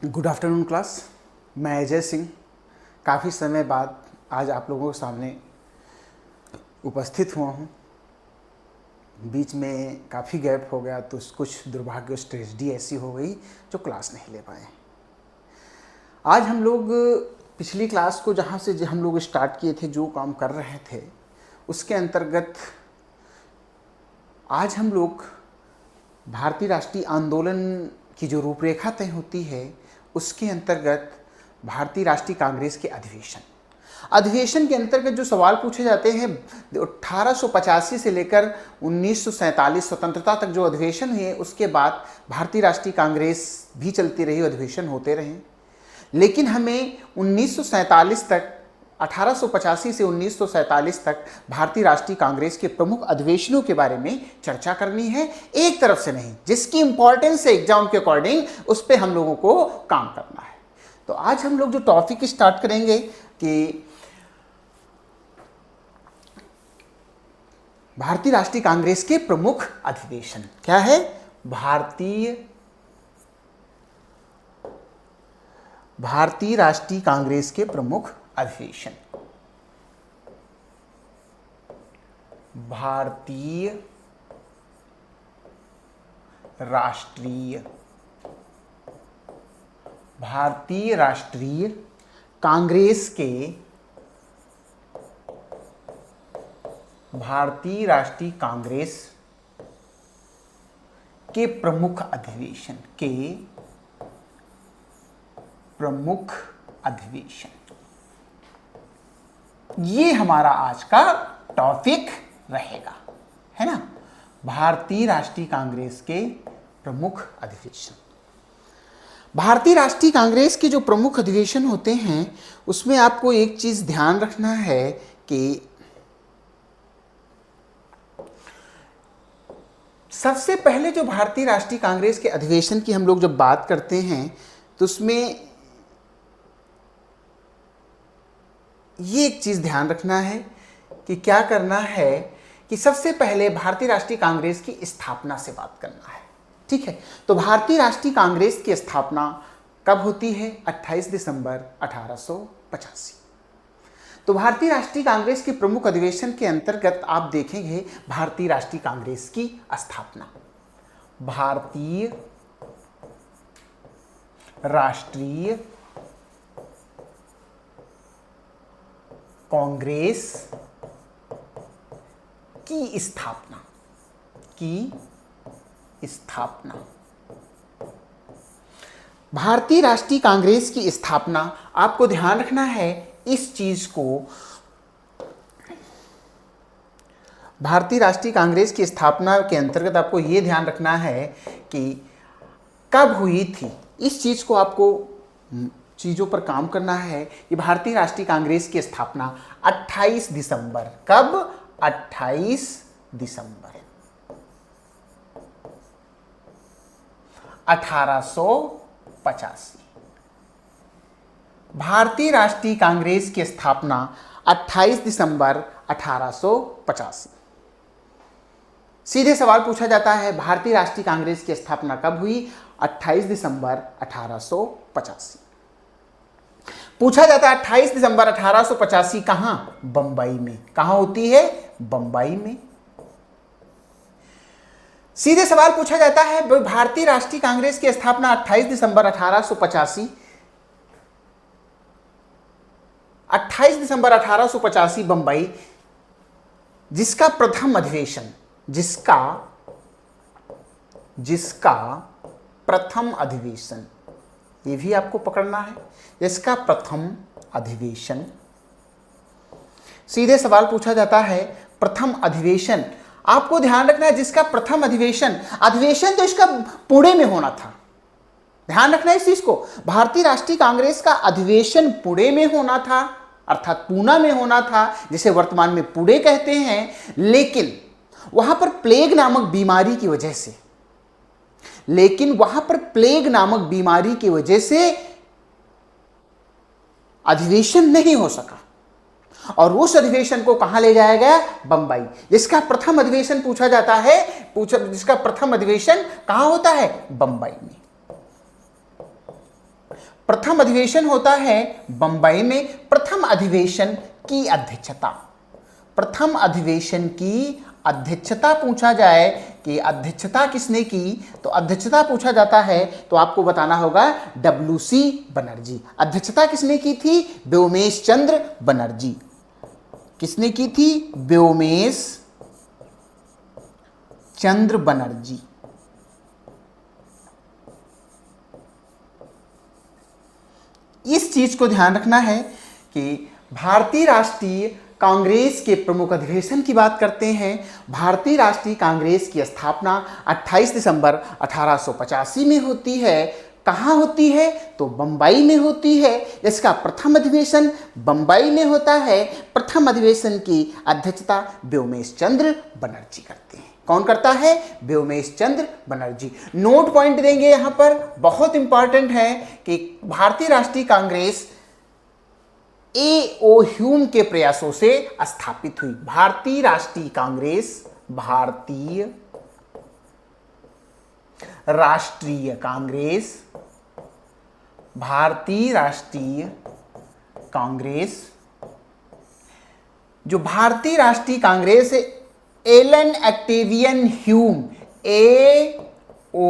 Good afternoon class. मैं अजय सिंह काफ़ी समय बाद आज आप लोगों के सामने उपस्थित हुआ हूँ। बीच में काफ़ी गैप हो गया तो कुछ दुर्भाग्यवश ट्रेजेडी ऐसी हो गई जो क्लास नहीं ले पाए। आज हम लोग पिछली क्लास को जहाँ से हम लोग स्टार्ट किए थे, जो काम कर रहे थे उसके अंतर्गत आज हम लोग भारतीय राष्ट्रीय आंदोलन की जो रूपरेखा तय होती है उसके अंतर्गत भारतीय राष्ट्रीय कांग्रेस के अधिवेशन के अंतर्गत जो सवाल पूछे जाते हैं 1885 से लेकर 1947 स्वतंत्रता तक जो अधिवेशन हुए, उसके बाद भारतीय राष्ट्रीय कांग्रेस भी चलती रही, अधिवेशन होते रहे। लेकिन हमें 1947 तक 1885 से 1947 तक भारतीय राष्ट्रीय कांग्रेस के प्रमुख अधिवेशनों के बारे में चर्चा करनी है, एक तरफ से नहीं। जिसकी इंपॉर्टेंस है एग्जाम के अकॉर्डिंग उस पर हम लोगों को काम करना है। तो आज हम लोग जो टॉपिक स्टार्ट करेंगे कि भारतीय राष्ट्रीय कांग्रेस के प्रमुख अधिवेशन क्या है। भारतीय राष्ट्रीय कांग्रेस के प्रमुख अधिवेशन। भारतीय राष्ट्रीय कांग्रेस के प्रमुख अधिवेशन ये हमारा आज का टॉपिक रहेगा, है ना। भारतीय राष्ट्रीय कांग्रेस के प्रमुख अधिवेशन। भारतीय राष्ट्रीय कांग्रेस के जो प्रमुख अधिवेशन होते हैं उसमें आपको एक चीज ध्यान रखना है कि सबसे पहले जो भारतीय राष्ट्रीय कांग्रेस के अधिवेशन की हम लोग जब बात करते हैं तो उसमें ये एक चीज ध्यान रखना है कि क्या करना है कि सबसे पहले भारतीय राष्ट्रीय कांग्रेस की स्थापना से बात करना है, ठीक है। तो भारतीय राष्ट्रीय कांग्रेस की स्थापना कब होती है? 28 दिसंबर 1885। तो भारतीय राष्ट्रीय कांग्रेस के प्रमुख अधिवेशन के अंतर्गत आप देखेंगे भारतीय राष्ट्रीय कांग्रेस की स्थापना। भारतीय राष्ट्रीय कांग्रेस की स्थापना भारतीय राष्ट्रीय कांग्रेस की स्थापना, आपको ध्यान रखना है इस चीज को। भारतीय राष्ट्रीय कांग्रेस की स्थापना के अंतर्गत आपको यह ध्यान रखना है कि कब हुई थी। इस चीज को आपको चीजों पर काम करना है कि भारतीय राष्ट्रीय कांग्रेस की स्थापना 28 दिसंबर, कब? 28 दिसंबर 1885। भारतीय राष्ट्रीय कांग्रेस की स्थापना 28 दिसंबर 1885। सीधे सवाल पूछा जाता है भारतीय राष्ट्रीय कांग्रेस की स्थापना कब हुई? 28 दिसंबर 1885। पूछा जाता है 28 दिसंबर 1885 कहां? बंबई में। कहां होती है? बंबई में। सीधे सवाल पूछा जाता है भारतीय राष्ट्रीय कांग्रेस की स्थापना 28 दिसंबर 1885, 28 दिसंबर 1885 बंबई, जिसका प्रथम अधिवेशन प्रथम अधिवेशन, ये भी आपको पकड़ना है, इसका प्रथम अधिवेशन। सीधे सवाल पूछा जाता है प्रथम अधिवेशन, आपको ध्यान रखना है जिसका प्रथम अधिवेशन तो इसका पुणे में होना था। ध्यान रखना है इस चीज को, भारतीय राष्ट्रीय कांग्रेस का अधिवेशन पुणे में होना था, अर्थात पूना में होना था, जिसे वर्तमान में पुणे कहते हैं। लेकिन वहां पर प्लेग नामक बीमारी की वजह से अधिवेशन नहीं हो सका और उस अधिवेशन को कहां ले जाया गया? बंबई। जिसका प्रथम अधिवेशन पूछा जाता है, जिसका प्रथम अधिवेशन कहां होता है? बंबई में। प्रथम अधिवेशन होता है बंबई में। प्रथम अधिवेशन की अध्यक्षता, प्रथम अधिवेशन की अध्यक्षता पूछा जाए कि अध्यक्षता किसने की, तो अध्यक्षता पूछा जाता है तो आपको बताना होगा WC बनर्जी। अध्यक्षता किसने की थी? व्योमेश चंद्र बनर्जी। किसने की थी? व्योमेश चंद्र बनर्जी। इस चीज को ध्यान रखना है कि भारतीय राष्ट्रीय कांग्रेस के प्रमुख अधिवेशन की बात करते हैं। भारतीय राष्ट्रीय कांग्रेस की स्थापना 28 दिसंबर 1885 में होती है। कहाँ होती है? तो बंबई में होती है। इसका प्रथम अधिवेशन बंबई में होता है। प्रथम अधिवेशन की अध्यक्षता व्योमेश चंद्र बनर्जी करते हैं। कौन करता है? व्योमेश चंद्र बनर्जी। नोट पॉइंट देंगे यहां पर, बहुत इंपॉर्टेंट है कि भारतीय राष्ट्रीय कांग्रेस A.O. ह्यूम के प्रयासों से स्थापित हुई। भारतीय राष्ट्रीय कांग्रेस, भारतीय राष्ट्रीय कांग्रेस, भारतीय राष्ट्रीय कांग्रेस, जो भारतीय राष्ट्रीय कांग्रेस है, Elon Octavian Hume, A.O.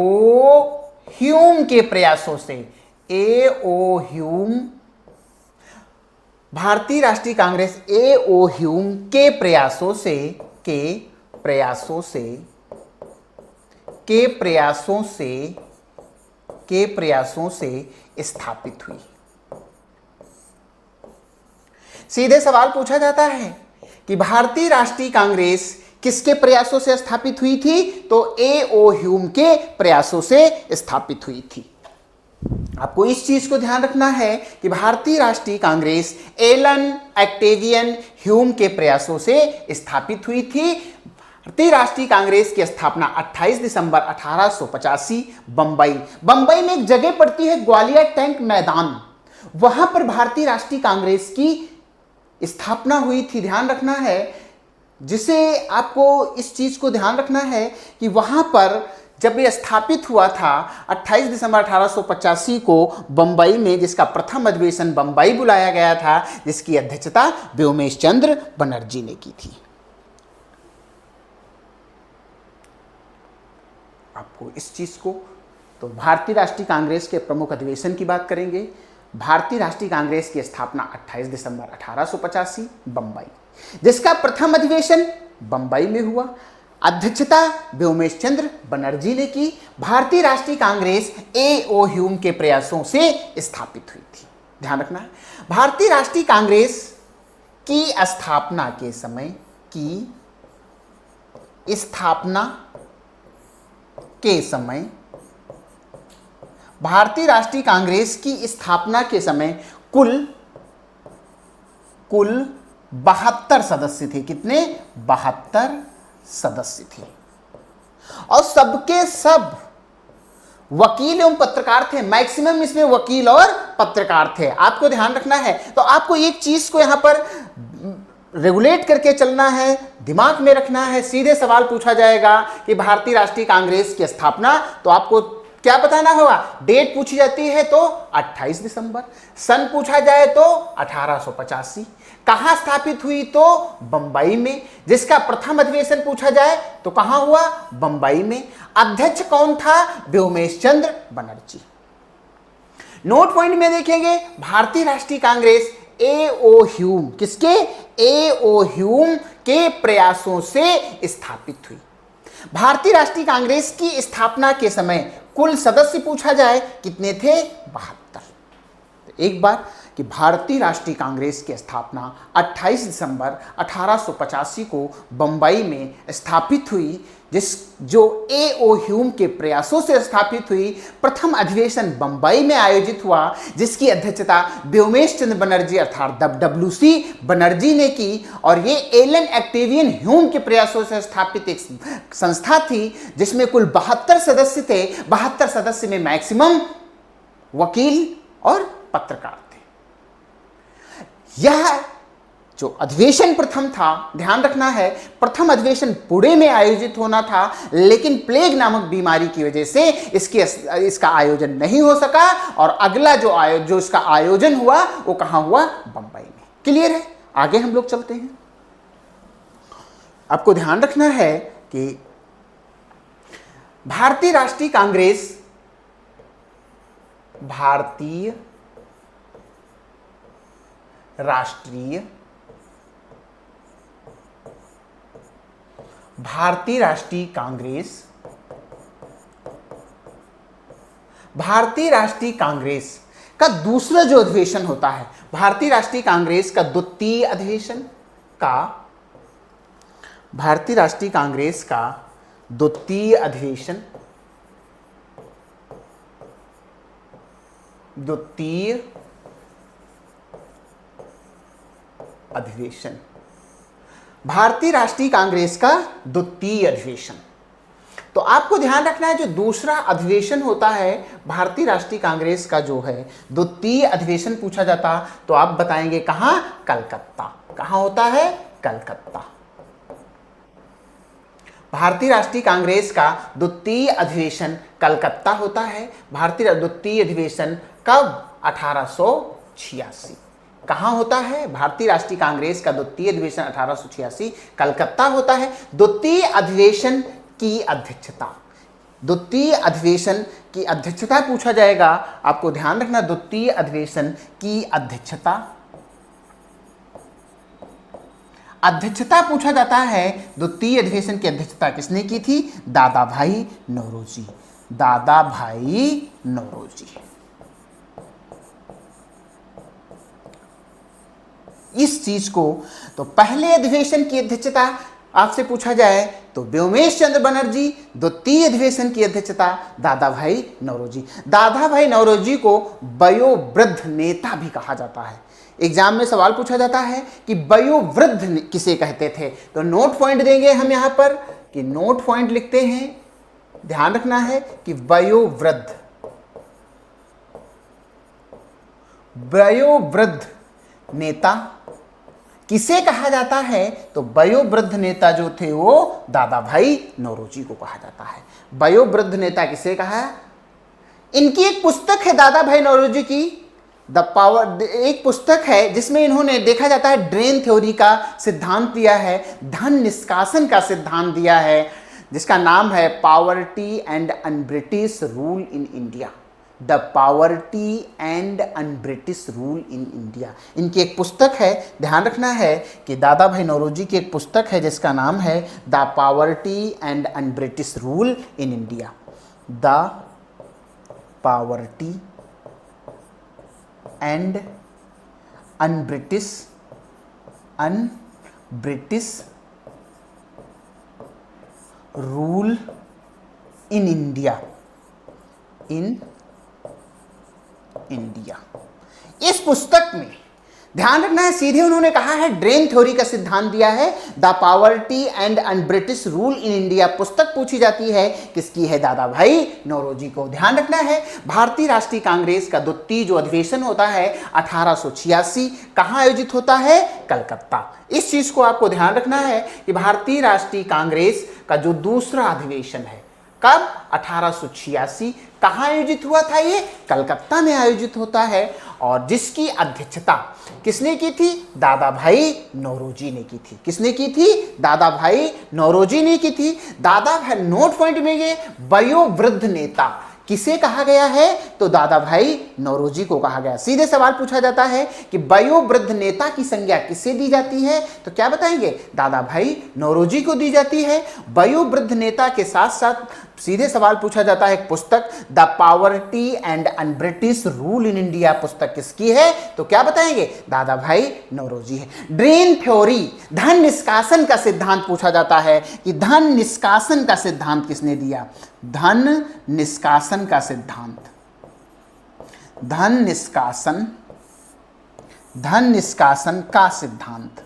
Hume के प्रयासों से, A.O. ह्यूम, भारतीय राष्ट्रीय कांग्रेस A.O. ह्यूम के प्रयासों से, के प्रयासों से स्थापित हुई। सीधे सवाल पूछा जाता है कि भारतीय राष्ट्रीय कांग्रेस किसके प्रयासों से स्थापित हुई थी? तो A.O. ह्यूम के प्रयासों से स्थापित हुई थी। आपको इस चीज को ध्यान रखना है कि भारतीय राष्ट्रीय कांग्रेस एलन ऑक्टेवियन ह्यूम के प्रयासों से स्थापित हुई थी। भारतीय राष्ट्रीय कांग्रेस की स्थापना 28 दिसंबर 1885 बंबई में एक जगह पड़ती है ग्वालियर टैंक मैदान, वहां पर भारतीय राष्ट्रीय कांग्रेस की स्थापना हुई थी। ध्यान रखना है, जिसे आपको इस चीज को ध्यान रखना है कि वहां पर जब यह स्थापित हुआ था 28 दिसंबर 1885 को बंबई में, जिसका प्रथम अधिवेशन बंबई बुलाया गया था, जिसकी अध्यक्षता व्योमेश चंद्र बनर्जी ने की थी। आपको इस चीज को, तो भारतीय राष्ट्रीय कांग्रेस के प्रमुख अधिवेशन की बात करेंगे। भारतीय राष्ट्रीय कांग्रेस की स्थापना 28 दिसंबर 1885 बंबई, जिसका प्रथम अधिवेशन बंबई में हुआ। अध्यक्षता व्योमेश चंद्र बनर्जी ने की। भारतीय राष्ट्रीय कांग्रेस A.O. ह्यूम के प्रयासों से स्थापित हुई थी। ध्यान रखना है, भारतीय राष्ट्रीय कांग्रेस की स्थापना के समय भारतीय राष्ट्रीय कांग्रेस की स्थापना के समय कुल 72 सदस्य थे। कितने? 72 सदस्य थे, और सबके सब वकील एवं पत्रकार थे। मैक्सिमम इसमें वकील और पत्रकार थे। आपको ध्यान रखना है, तो आपको एक चीज को यहां पर रेगुलेट करके चलना है, दिमाग में रखना है। सीधे सवाल पूछा जाएगा कि भारतीय राष्ट्रीय कांग्रेस की स्थापना, तो आपको क्या बताना होगा? डेट पूछी जाती है तो 28 दिसंबर, सन पूछा जाए तो 1885, कहां स्थापित हुई तो बंबई में, जिसका प्रथम अधिवेशन पूछा जाए तो कहां हुआ? बंबई में। अध्यक्ष कौन था? व्योमेश चंद्र बनर्जी। नोट पॉइंट में देखेंगे, भारतीय राष्ट्रीय कांग्रेस A.O. ह्यूम, किसके? A.O. ह्यूम के प्रयासों से स्थापित हुई। भारतीय राष्ट्रीय कांग्रेस की स्थापना के समय कुल सदस्य पूछा जाए कितने थे? 72। एक बार कि भारतीय राष्ट्रीय कांग्रेस की स्थापना 28 दिसंबर 1885 को बंबई में स्थापित हुई, जो A.O. ह्यूम के प्रयासों से स्थापित हुई। प्रथम अधिवेशन बंबई में आयोजित हुआ, जिसकी अध्यक्षता व्योमेश चंद्र बनर्जी अर्थात WC बनर्जी ने की, और ये एलन ऑक्टेवियन ह्यूम के प्रयासों से स्थापित एक संस्था थी, जिसमें कुल 72 सदस्य थे। 72 सदस्य में मैक्सिमम वकील और पत्रकार थे। यह जो अधिवेशन प्रथम था, ध्यान रखना है, प्रथम अधिवेशन पुणे में आयोजित होना था, लेकिन प्लेग नामक बीमारी की वजह से इसका आयोजन नहीं हो सका और अगला जो इसका आयोजन हुआ वो कहाँ हुआ? बंबई में। क्लियर है? आगे हम लोग चलते हैं। आपको ध्यान रखना है कि भारतीय राष्ट्रीय कांग्रेस भारतीय राष्ट्रीय कांग्रेस का दूसरा जो अधिवेशन होता है, भारतीय राष्ट्रीय कांग्रेस का द्वितीय अधिवेशन तो आपको ध्यान रखना है, जो दूसरा अधिवेशन होता है भारतीय राष्ट्रीय कांग्रेस का, जो है द्वितीय अधिवेशन पूछा जाता, तो आप बताएंगे कहां? कलकत्ता। कहां होता है? कलकत्ता। भारतीय राष्ट्रीय कांग्रेस का द्वितीय अधिवेशन कलकत्ता होता है। भारतीय द्वितीय अधिवेशन कब? 1886। कहां होता है? भारतीय राष्ट्रीय कांग्रेस का द्वितीय अधिवेशन 1886 कलकत्ता होता है। द्वितीय अधिवेशन की अध्यक्षता पूछा जाएगा। आपको ध्यान रखना, द्वितीय अधिवेशन की अध्यक्षता पूछा जाता है। द्वितीय अधिवेशन की अध्यक्षता किसने की थी? दादा भाई नौरोजी। इस चीज को, तो पहले अधिवेशन की अध्यक्षता आपसे पूछा जाए तो व्योमेश चंद्र बनर्जी, द्वितीय अधिवेशन की अध्यक्षता दादा भाई नौरोजी। दादा भाई नौरोजी को वयोवृद्ध नेता भी कहा जाता है। एग्जाम में सवाल पूछा जाता है कि वयोवृद्ध किसे कहते थे, तो नोट पॉइंट देंगे हम यहां पर, कि नोट पॉइंट लिखते हैं। ध्यान रखना है कि वयोवृद्ध नेता किसे कहा जाता है, तो वयोवृद्ध नेता जो थे वो दादा भाई नौरोजी को कहा जाता है। वयोवृद्ध नेता किसे कहा? इनकी एक पुस्तक है दादा भाई नौरोजी की, द पावर, एक पुस्तक है जिसमें इन्होंने, देखा जाता है, ड्रेन थ्योरी का सिद्धांत दिया है, धन निष्कासन का सिद्धांत दिया है, जिसका नाम है poverty and un-British rule in India. The poverty and un-British rule in India, इनकी एक पुस्तक है। ध्यान रखना है कि दादा भाई नौरोजी की एक पुस्तक है जिसका नाम है the poverty and un-British rule in India. The poverty and un-British rule in India. इस पुस्तक में ध्यान रखना है, सीधे उन्होंने कहा है, ड्रेन थ्योरी का सिद्धांत दिया है। The poverty and un-British rule in India पुस्तक पूछी जाती है किसकी है? दादा भाई नौरोजी को। ध्यान रखना है, भारतीय राष्ट्रीय कांग्रेस का द्वितीय जो अधिवेशन होता है 1886 कहां आयोजित होता है? कलकत्ता। इस चीज को आपको ध्यान रखना है कि भारतीय राष्ट्रीय कांग्रेस का जो दूसरा अधिवेशन है कब? 1886। कहां आयोजित हुआ था? ये कलकत्ता में आयोजित होता है, और जिसकी अध्यक्षता किसने की थी? दादा भाई नौरोजी ने की थी। किसने की थी? दादा भाई नौरोजी ने की थी। दादा भाई, नोट पॉइंट में ये वयोवृद्ध नेता किसे कहा गया है? तो दादा भाई नौरोजी को कहा गया। सीधे सवाल पूछा जाता है कि वयोवृद्ध नेता की संज्ञा किसे दी जाती है, तो क्या बताएंगे? दादा भाई नौरोजी को दी जाती है। वयोवृद्ध नेता के साथ साथ सीधे सवाल पूछा जाता है, एक पुस्तक the poverty and un-British rule in India पुस्तक किसकी है, तो क्या बताएंगे? दादा भाई नौरोजी है। ड्रेन थ्योरी, धन निष्कासन का सिद्धांत पूछा जाता है कि धन निष्कासन का सिद्धांत किसने दिया? धन निष्कासन का सिद्धांत, धन निष्कासन का सिद्धांत।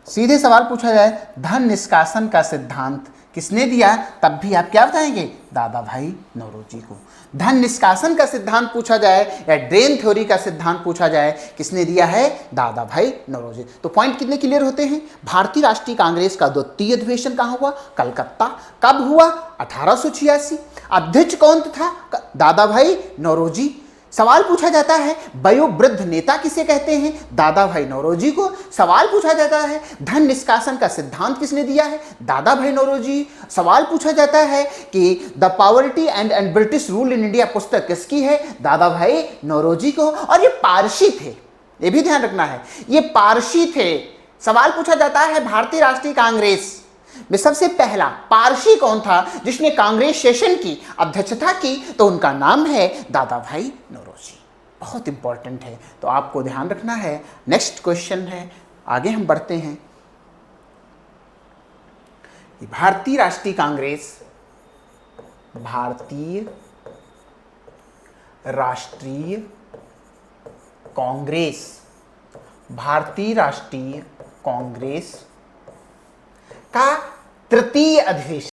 सीधे सवाल पूछा जाए, धन निष्कासन का सिद्धांत किसने दिया, तब भी आप क्या बताएंगे, दादा भाई नौरोजी को। धन निष्कासन का सिद्धांत पूछा जाए या ड्रेन थ्योरी का सिद्धांत पूछा जाए, किसने दिया है, दादा भाई नौरोजी। तो पॉइंट कितने क्लियर होते हैं। भारतीय राष्ट्रीय कांग्रेस का द्वितीय अधिवेशन कहाँ हुआ, कलकत्ता। कब हुआ, 1886। अध्यक्ष कौन था, दादा भाई नौरोजी। सवाल पूछा जाता है वयोवृद्ध नेता किसे कहते हैं, दादा भाई नौरोजी को। सवाल पूछा जाता है धन निष्कासन का सिद्धांत किसने दिया है, दादा भाई नौरोजी। सवाल पूछा जाता है कि the poverty and British rule in India पुस्तक किसकी है, दादा भाई नौरोजी को। और ये पारसी थे, ये भी ध्यान रखना है, ये पारसी थे। सवाल पूछा जाता है भारतीय राष्ट्रीय कांग्रेस में सबसे पहला पारसी कौन था जिसने कांग्रेस सेशन की अध्यक्षता की, तो उनका नाम है दादा भाई नौरोजी। बहुत इंपॉर्टेंट है, तो आपको ध्यान रखना है। नेक्स्ट क्वेश्चन है, आगे हम बढ़ते हैं। भारतीय राष्ट्रीय कांग्रेस, भारतीय राष्ट्रीय कांग्रेस, भारतीय राष्ट्रीय कांग्रेस का तृतीय अधिवेशन।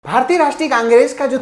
भारतीय राष्ट्रीय कांग्रेस का जो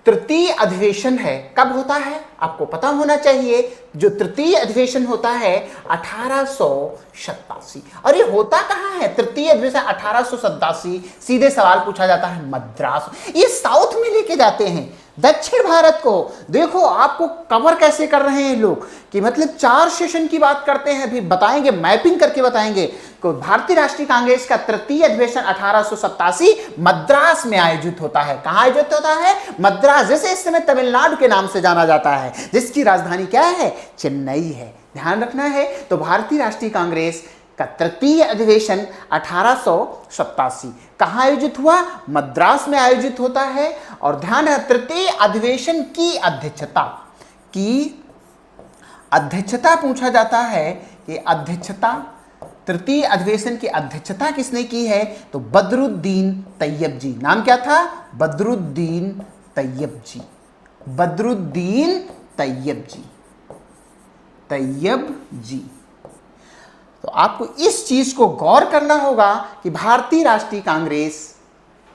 तृतीय अधिवेशन है कब होता है, आपको पता होना चाहिए। जो तृतीय अधिवेशन होता है 1887। और ये होता कहाँ है तृतीय अधिवेशन 1887, सीधे सवाल पूछा जाता है मद्रास। ये साउथ में लेके जाते हैं, दक्षिण भारत को। देखो आपको कवर कैसे कर रहे हैं लोग, कि मतलब 4 सेशन की बात करते हैं, अभी बताएंगे, मैपिंग करके बताएंगे। तो भारतीय राष्ट्रीय कांग्रेस का तृतीय अधिवेशन 1887 मद्रास में आयोजित होता है। कहाँ आयोजित होता है, मद्रास, जैसे इस समय तमिलनाडु के नाम से जाना जाता है, जिसकी राजधानी क्या है, चेन्नई है। ध्यान रखना है। तो भारतीय राष्ट्रीय कांग्रेस का तृतीय अधिवेशन 1887 कहाँ आयोजित हुआ, मद्रास में आयोजित होता है। और ध्यान है, तृतीय अधिवेशन की अध्यक्षता पूछा जाता है कि अध्यक्षता, तृतीय अधिवेशन की अध्यक्षता किसने की है, तो बदरुद्दीन तैयब जी। नाम क्या था, बदरुद्दीन तैयब जी, बदरुद्दीन तैयब जी, तैयब जी। तो आपको इस चीज को गौर करना होगा कि भारतीय राष्ट्रीय कांग्रेस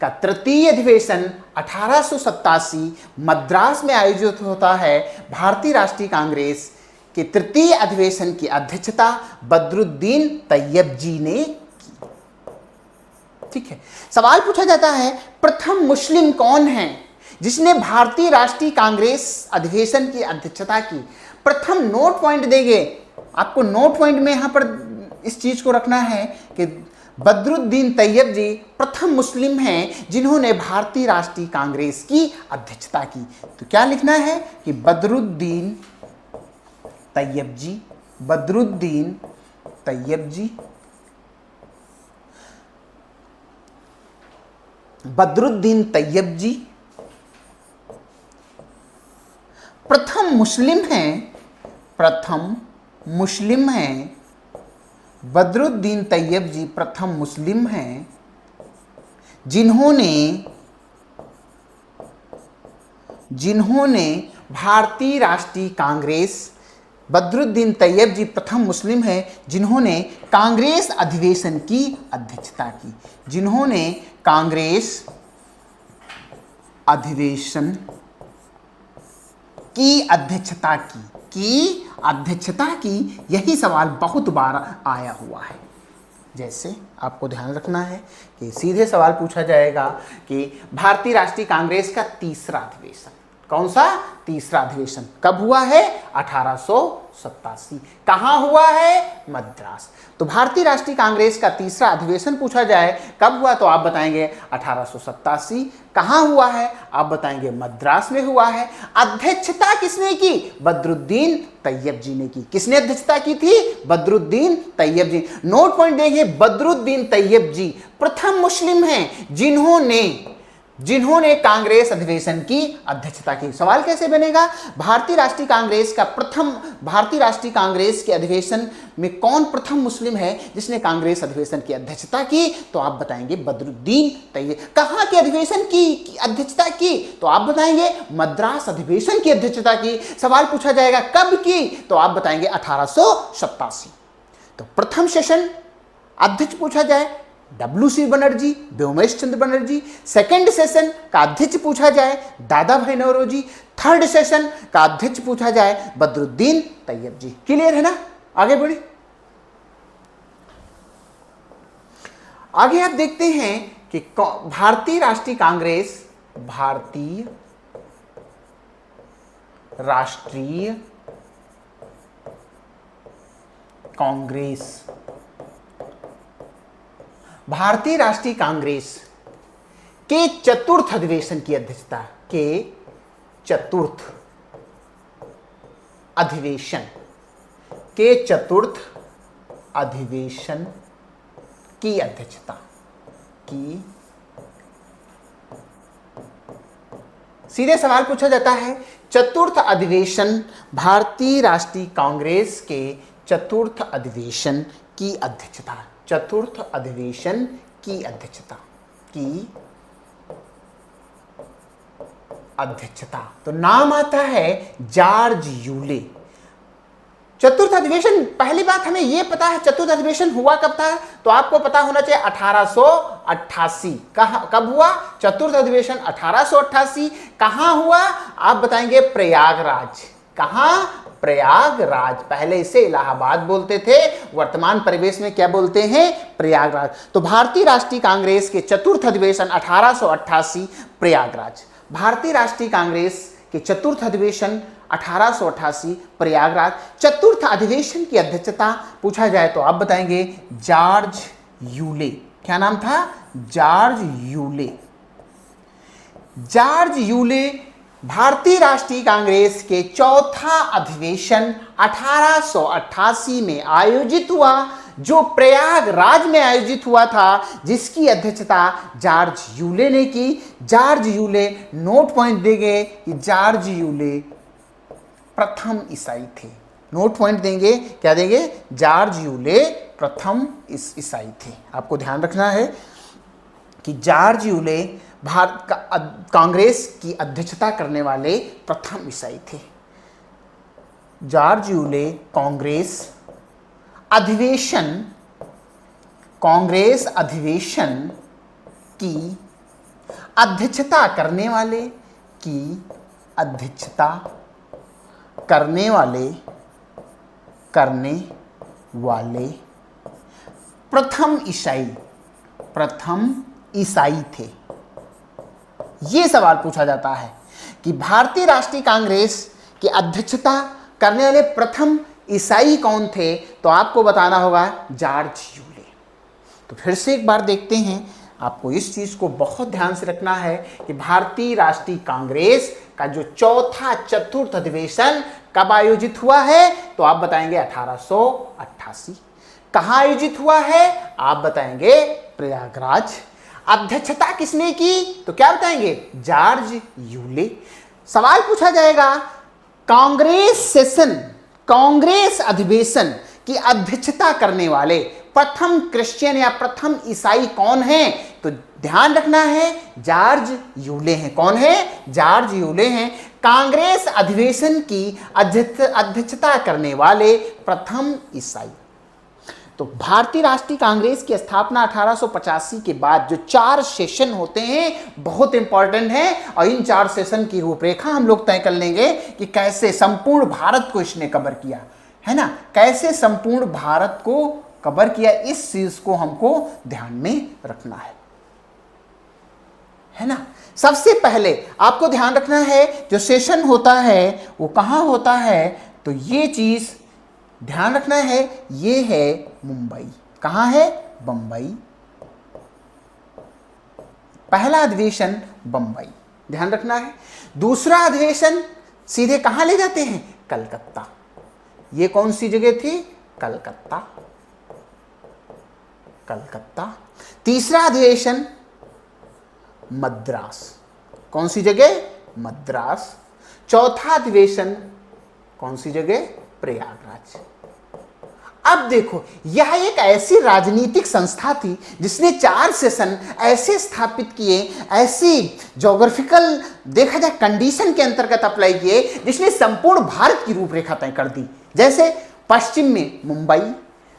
का तृतीय अधिवेशन 1887 मद्रास में आयोजित होता है। भारतीय राष्ट्रीय कांग्रेस के तृतीय अधिवेशन की अध्यक्षता बदरुद्दीन तैयब जी ने की। ठीक है। सवाल पूछा जाता है प्रथम मुस्लिम कौन है जिसने भारतीय राष्ट्रीय कांग्रेस अधिवेशन की अध्यक्षता की। प्रथम नोट पॉइंट देंगे आपको, नोट पॉइंट में यहां पर इस चीज को रखना है कि बदरुद्दीन तैयब जी प्रथम मुस्लिम हैं जिन्होंने भारतीय राष्ट्रीय कांग्रेस की अध्यक्षता की। तो क्या लिखना है कि बदरुद्दीन तैयब जी, बदरुद्दीन तैयब जी, बदरुद्दीन तैयब जी प्रथम मुस्लिम हैं, प्रथम मुस्लिम हैं। बदरुद्दीन तैयब जी प्रथम मुस्लिम हैं जिन्होंने भारतीय राष्ट्रीय कांग्रेस, बदरुद्दीन तैयब जी प्रथम मुस्लिम हैं जिन्होंने कांग्रेस अधिवेशन की अध्यक्षता की, जिन्होंने कांग्रेस अधिवेशन की अध्यक्षता की। यही सवाल बहुत बार आया हुआ है। जैसे आपको ध्यान रखना है कि सीधे सवाल पूछा जाएगा कि भारतीय राष्ट्रीय कांग्रेस का तीसरा अधिवेशन, कौन सा, तीसरा अधिवेशन कब हुआ है, 1887। कहाँ हुआ है, मद्रास। तो भारतीय राष्ट्रीय कांग्रेस का तीसरा अधिवेशन पूछा जाए कब हुआ, तो आप बताएंगे 1887। कहाँ हुआ है, आप बताएंगे मद्रास में हुआ है। अध्यक्षता किसने की, बदरुद्दीन तैयब जी ने की। किसने अध्यक्षता की थी, बदरुद्दीन तैयब जी। नोट पॉइंट देंगे, बदरुद्दीन तैयब जी प्रथम मुस्लिम हैं जिन्होंने जिन्होंने कांग्रेस अधिवेशन की अध्यक्षता की। सवाल कैसे बनेगा? भारतीय राष्ट्रीय कांग्रेस के अधिवेशन में कौन प्रथम मुस्लिम है जिसने कांग्रेस अधिवेशन की अध्यक्षता की? तो आप बताएंगे बदरुद्दीन तैयब। कहां के अधिवेशन की अध्यक्षता की? तो आप बताएंगे मद्रास अधिवेशन की अध्यक्षता की। सवाल पूछा जाएगा कब की? तो आप बताएंगे 1887। तो प्रथम सेशन अध्यक्ष पूछा जाए WC बनर्जी, व्योमेश चंद्र बनर्जी। सेकंड सेशन का अध्यक्ष पूछा जाए दादा भाई नौरोजी। थर्ड सेशन का अध्यक्ष पूछा जाए बदरुद्दीन तैयब जी। क्लियर है ना? आगे बढ़े। आगे आप देखते हैं कि भारतीय राष्ट्रीय कांग्रेस के चतुर्थ अधिवेशन की अध्यक्षता की अध्यक्षता की। सीधे सवाल पूछा जाता है चतुर्थ अधिवेशन, भारतीय राष्ट्रीय कांग्रेस के चतुर्थ अधिवेशन की अध्यक्षता, चतुर्थ अधिवेशन की अध्यक्षता। तो नाम आता है जॉर्ज यूले। चतुर्थ अधिवेशन, पहली बात हमें यह पता है चतुर्थ अधिवेशन हुआ कब था, तो आपको पता होना चाहिए 1888। कब हुआ चतुर्थ अधिवेशन? 1888। कहां हुआ? आप बताएंगे प्रयागराज। कहां? प्रयागराज। पहले इसे इलाहाबाद बोलते थे, वर्तमान परिवेश में क्या बोलते हैं? प्रयागराज। तो भारतीय राष्ट्रीय कांग्रेस के चतुर्थ अधिवेशन 1888 प्रयागराज। भारतीय राष्ट्रीय कांग्रेस के चतुर्थ अधिवेशन 1888 प्रयागराज। चतुर्थ अधिवेशन की अध्यक्षता पूछा जाए तो आप बताएंगे जॉर्ज यूले। क्या नाम था? George Yule. जॉर्ज यूले भारतीय राष्ट्रीय कांग्रेस के चौथा अधिवेशन 1888 में आयोजित हुआ, जो प्रयागराज में आयोजित हुआ था, जिसकी अध्यक्षता जॉर्ज यूले ने की। जॉर्ज यूले, नोट पॉइंट देंगे कि जॉर्ज यूले प्रथम ईसाई थे। नोट पॉइंट देंगे, क्या देंगे? जॉर्ज यूले प्रथम ईसाई थे। आपको ध्यान रखना है कि जॉर्ज यूले कांग्रेस की अध्यक्षता करने वाले प्रथम ईसाई थे। जॉर्ज यूले कांग्रेस अधिवेशन की अध्यक्षता करने वाले प्रथम ईसाई थे। यह सवाल पूछा जाता है कि भारतीय राष्ट्रीय कांग्रेस की अध्यक्षता करने वाले प्रथम ईसाई कौन थे, तो आपको बताना होगा जॉर्ज यूले। तो फिर से एक बार देखते हैं, आपको इस चीज को बहुत ध्यान से रखना है कि भारतीय राष्ट्रीय कांग्रेस का जो चौथा चतुर्थ अधिवेशन कब आयोजित हुआ है, तो आप बताएंगे 1888। कहां आयोजित हुआ है? आप बताएंगे प्रयागराज। अध्यक्षता किसने की? तो क्या बताएंगे? George Yule. सवाल पूछा जाएगा कांग्रेस अधिवेशन की अध्यक्षता करने वाले प्रथम क्रिश्चियन या प्रथम ईसाई कौन हैं, तो ध्यान रखना है जॉर्ज यूले हैं। कौन है? जॉर्ज यूले हैं। कांग्रेस अधिवेशन की अध्यक्षता करने वाले प्रथम ईसाई। तो भारतीय राष्ट्रीय कांग्रेस की स्थापना 1885 के बाद जो 4 सेशन होते हैं बहुत इंपॉर्टेंट हैं, और इन 4 सेशन की रूपरेखा हम लोग तय कर लेंगे कि कैसे संपूर्ण भारत को इसने कवर किया, है ना, कैसे संपूर्ण भारत को कवर किया। इस चीज को हमको ध्यान में रखना है ना। सबसे पहले आपको ध्यान रखना है जो सेशन होता है वो कहां होता है, तो ये चीज ध्यान रखना है, ये है मुंबई। कहां है? बंबई। पहला अधिवेशन बंबई, ध्यान रखना है। दूसरा अधिवेशन सीधे कहां ले जाते हैं? कलकत्ता। ये कौन सी जगह थी? कलकत्ता। तीसरा अधिवेशन मद्रास। कौन सी जगह? मद्रास। चौथा अधिवेशन कौन सी जगह? प्रयागराज। अब देखो, यह एक ऐसी राजनीतिक संस्था थी जिसने 4 सेशन ऐसे स्थापित किए, ऐसी ज्योग्राफिकल देखा जाए कंडीशन के अंतर्गत अप्लाई किए, जिसने संपूर्ण भारत की रूपरेखा तय कर दी। जैसे पश्चिम में मुंबई,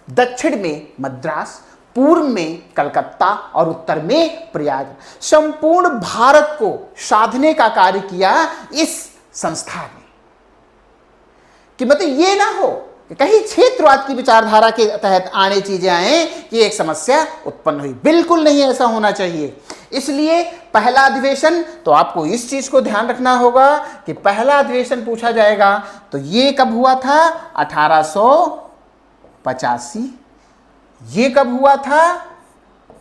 दक्षिण में मद्रास, पूर्व में कलकत्ता और उत्तर में प्रयाग। संपूर्ण भारत को साधने का कार्य किया इस संस्था ने। कि मतलब ये ना हो कि कहीं क्षेत्रवाद की विचारधारा के तहत आने चीजें आए कि एक समस्या उत्पन्न हुई। बिल्कुल नहीं ऐसा होना चाहिए। इसलिए पहला अधिवेशन, तो आपको इस चीज को ध्यान रखना होगा कि पहला अधिवेशन पूछा जाएगा तो ये कब हुआ था? 1885। ये कब हुआ था?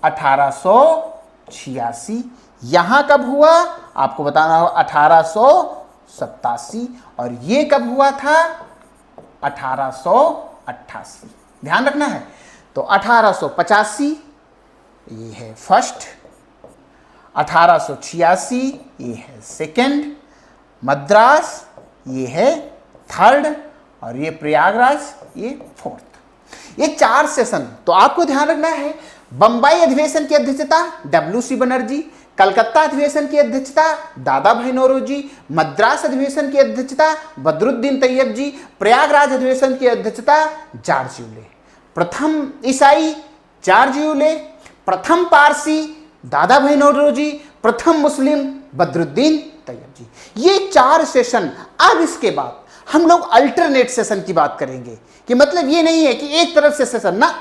1886। यहां कब हुआ? आपको बताना होगा 1887। और ये कब हुआ था? 1888। ध्यान रखना है। तो 1885 ये है फर्स्ट, 1886 ये है सेकंड, मद्रास ये है थर्ड, और ये प्रयागराज ये फोर्थ। ये 4 सेशन तो आपको ध्यान रखना है। बंबई अधिवेशन की अध्यक्षता डब्ल्यू.सी. बनर्जी, कलकत्ता अधिवेशन की अध्यक्षता दादा भाई नौरोजी, मद्रास अधिवेशन की अध्यक्षता बदरुद्दीन तैयब जी, प्रयागराज अधिवेशन की अध्यक्षता जॉर्ज यूले। प्रथम ईसाई जॉर्ज यूले, प्रथम पारसी दादा भाई नौरोजी, प्रथम मुस्लिम बदरुद्दीन तैयब जी। ये 4 सेशन। अब इसके बाद हम लोग अल्टरनेट सेशन की बात करेंगे कि मतलब ये नहीं है कि एक तरफ से सेशन ना,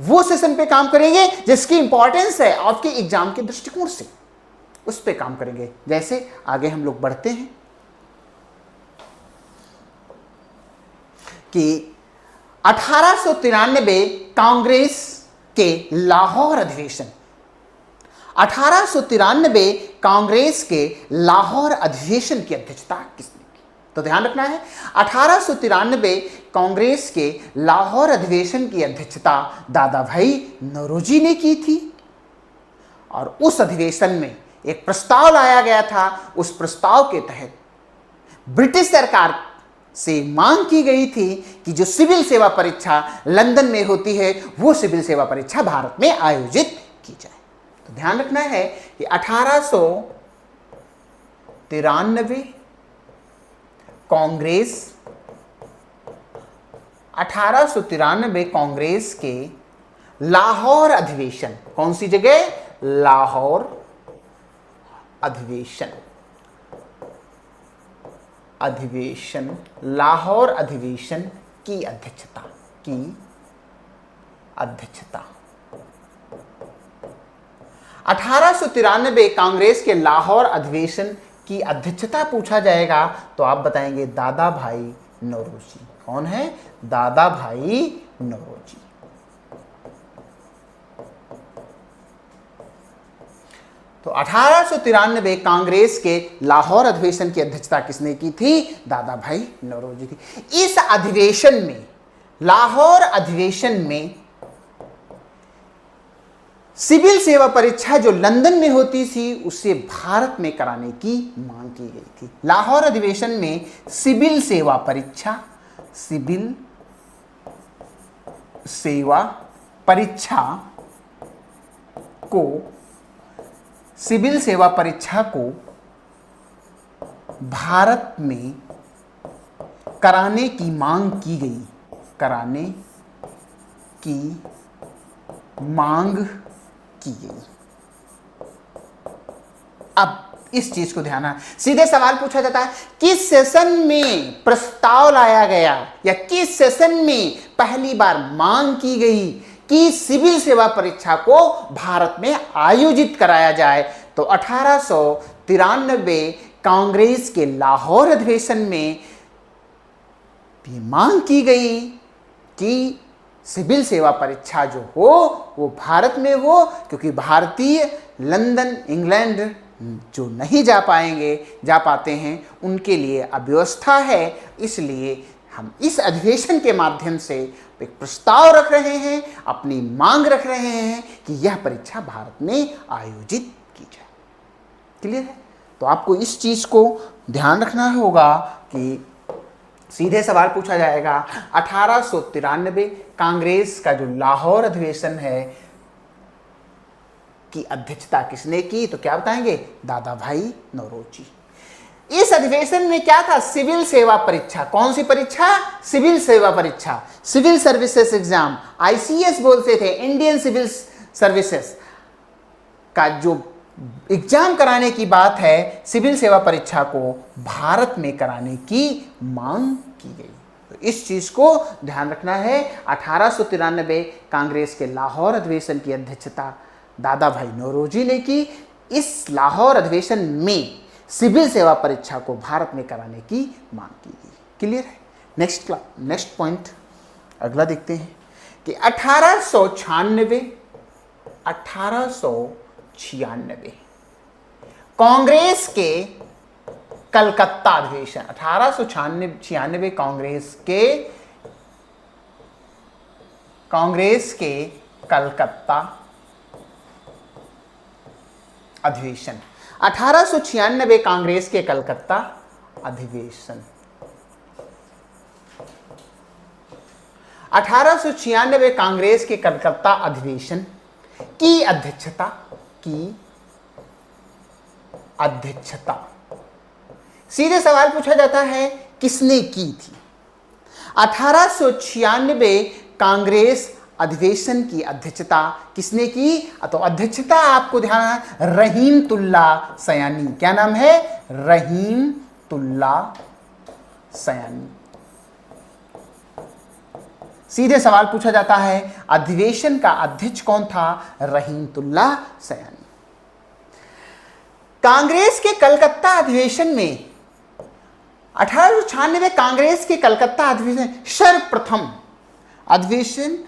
वो सेशन पे काम करेंगे जिसकी इंपॉर्टेंस है आपके एग्जाम के दृष्टिकोण से, उस पे काम करेंगे। जैसे आगे हम लोग बढ़ते हैं कि 1893 कांग्रेस के लाहौर अधिवेशन, 1893 कांग्रेस के लाहौर अधिवेशन की अध्यक्षता किसने की? तो ध्यान रखना है, 1893 कांग्रेस के लाहौर अधिवेशन की अध्यक्षता दादा भाई नौरोजी ने की थी। और उस अधिवेशन में एक प्रस्ताव लाया गया था। उस प्रस्ताव के तहत ब्रिटिश सरकार से मांग की गई थी कि जो सिविल सेवा परीक्षा लंदन में होती है, वो सिविल सेवा परीक्षा भारत में आयोजित की जाए। तो ध्यान रखना है कि 1893 कांग्रेस के लाहौर अधिवेशन, कौन सी जगह? लाहौर अधिवेशन, लाहौर अधिवेशन की अध्यक्षता 1893 कांग्रेस के लाहौर अधिवेशन की अध्यक्षता पूछा जाएगा तो आप बताएंगे दादा भाई नौरोजी। कौन है? दादा भाई नौरोजी। तो 1893 कांग्रेस के लाहौर अधिवेशन की अध्यक्षता किसने की थी? दादा भाई नौरोजी थी। इस अधिवेशन में, लाहौर अधिवेशन में सिविल सेवा परीक्षा जो लंदन में होती थी उसे भारत में कराने की मांग की गई थी। लाहौर अधिवेशन में सिविल सेवा परीक्षा को भारत में कराने की मांग की गई, अब इस चीज को ध्यान है। सीधे सवाल पूछा जाता है किस सेशन में प्रस्ताव लाया गया या किस सेशन में पहली बार मांग की गई कि सिविल सेवा परीक्षा को भारत में आयोजित कराया जाए? तो 1893 कांग्रेस के लाहौर अधिवेशन में भी मांग की गई कि सिविल सेवा परीक्षा जो हो वो भारत में हो, क्योंकि भारतीय लंदन, इंग्लैंड जो नहीं जा पाते हैं उनके लिए अव्यवस्था है। इसलिए हम इस अधिवेशन के माध्यम से एक प्रस्ताव रख रहे हैं, अपनी मांग रख रहे हैं कि यह परीक्षा भारत में आयोजित की जाए। क्लियर है? तो आपको इस चीज को ध्यान रखना होगा कि सीधे सवाल पूछा जाएगा 1893 कांग्रेस का जो लाहौर अधिवेशन है की अध्यक्षता किसने की, तो क्या बताएंगे? दादा भाई नौरोजी। इस अधिवेशन में क्या था? सिविल सेवा परीक्षा। कौन सी परीक्षा? सिविल सेवा परीक्षा, सिविल सर्विसेज एग्जाम, आईसीएस बोलते थे, इंडियन सिविल सर्विसेज का जो एग्जाम कराने की बात है, सिविल सेवा परीक्षा को भारत में कराने की मांग की गई। तो इस चीज को ध्यान रखना है। 1893 कांग्रेस के लाहौर अधिवेशन की अध्यक्षता दादा भाई नौरोजी ने की। इस लाहौर अधिवेशन में सिविल सेवा परीक्षा को भारत में कराने की मांग की गई। क्लियर है? नेक्स्ट पॉइंट अगला देखते हैं कि 1896 कांग्रेस के कलकत्ता अधिवेशन। 1896 कांग्रेस के कलकत्ता अधिवेशन। 1896 कांग्रेस के कलकत्ता अधिवेशन। 1896 कांग्रेस के कलकत्ता अधिवेशन की अध्यक्षता सीधे सवाल पूछा जाता है, किसने की थी? 1896 कांग्रेस अधिवेशन की अध्यक्षता किसने की? तो अध्यक्षता आपको ध्यान, रहीमतुल्ला सयानी। क्या नाम है? रहीमतुल्ला सयानी। सीधे सवाल पूछा जाता है, अधिवेशन का अध्यक्ष कौन था? रहीमतुल्ला सयानी। कांग्रेस के कलकत्ता अधिवेशन में 1896 कांग्रेस के कलकत्ता अधिवेशन सर्वप्रथम अधिवेशन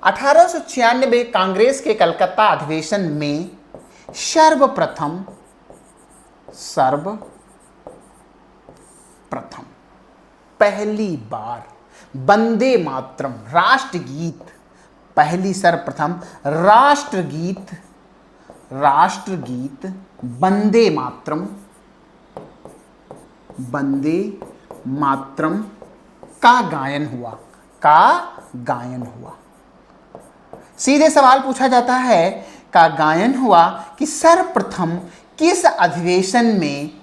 1896 कांग्रेस के कलकत्ता अधिवेशन में सर्वप्रथम पहली बार वंदे मातरम राष्ट्रगीत, पहली सर्वप्रथम राष्ट्रगीत वंदे मातरम का गायन हुआ। सीधे सवाल पूछा जाता है, का गायन हुआ कि सर्वप्रथम किस अधिवेशन में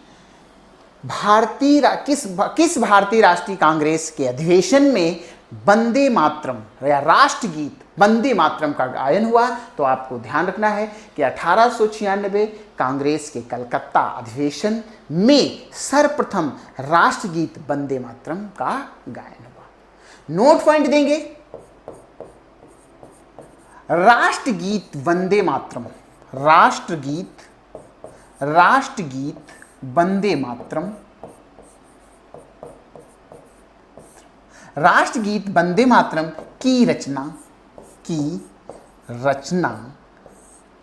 किस भारतीय राष्ट्रीय कांग्रेस के अधिवेशन में वंदे मातरम या राष्ट्रगीत वंदे मातरम का गायन हुआ? तो आपको ध्यान रखना है कि 1896 कांग्रेस के कलकत्ता अधिवेशन में सर्वप्रथम राष्ट्रगीत वंदे मातरम का गायन हुआ। नोट पॉइंट देंगे, राष्ट्रगीत वंदे मातरम, राष्ट्रगीत वंदे मातरम, राष्ट्रगीत वंदे मातरम की रचना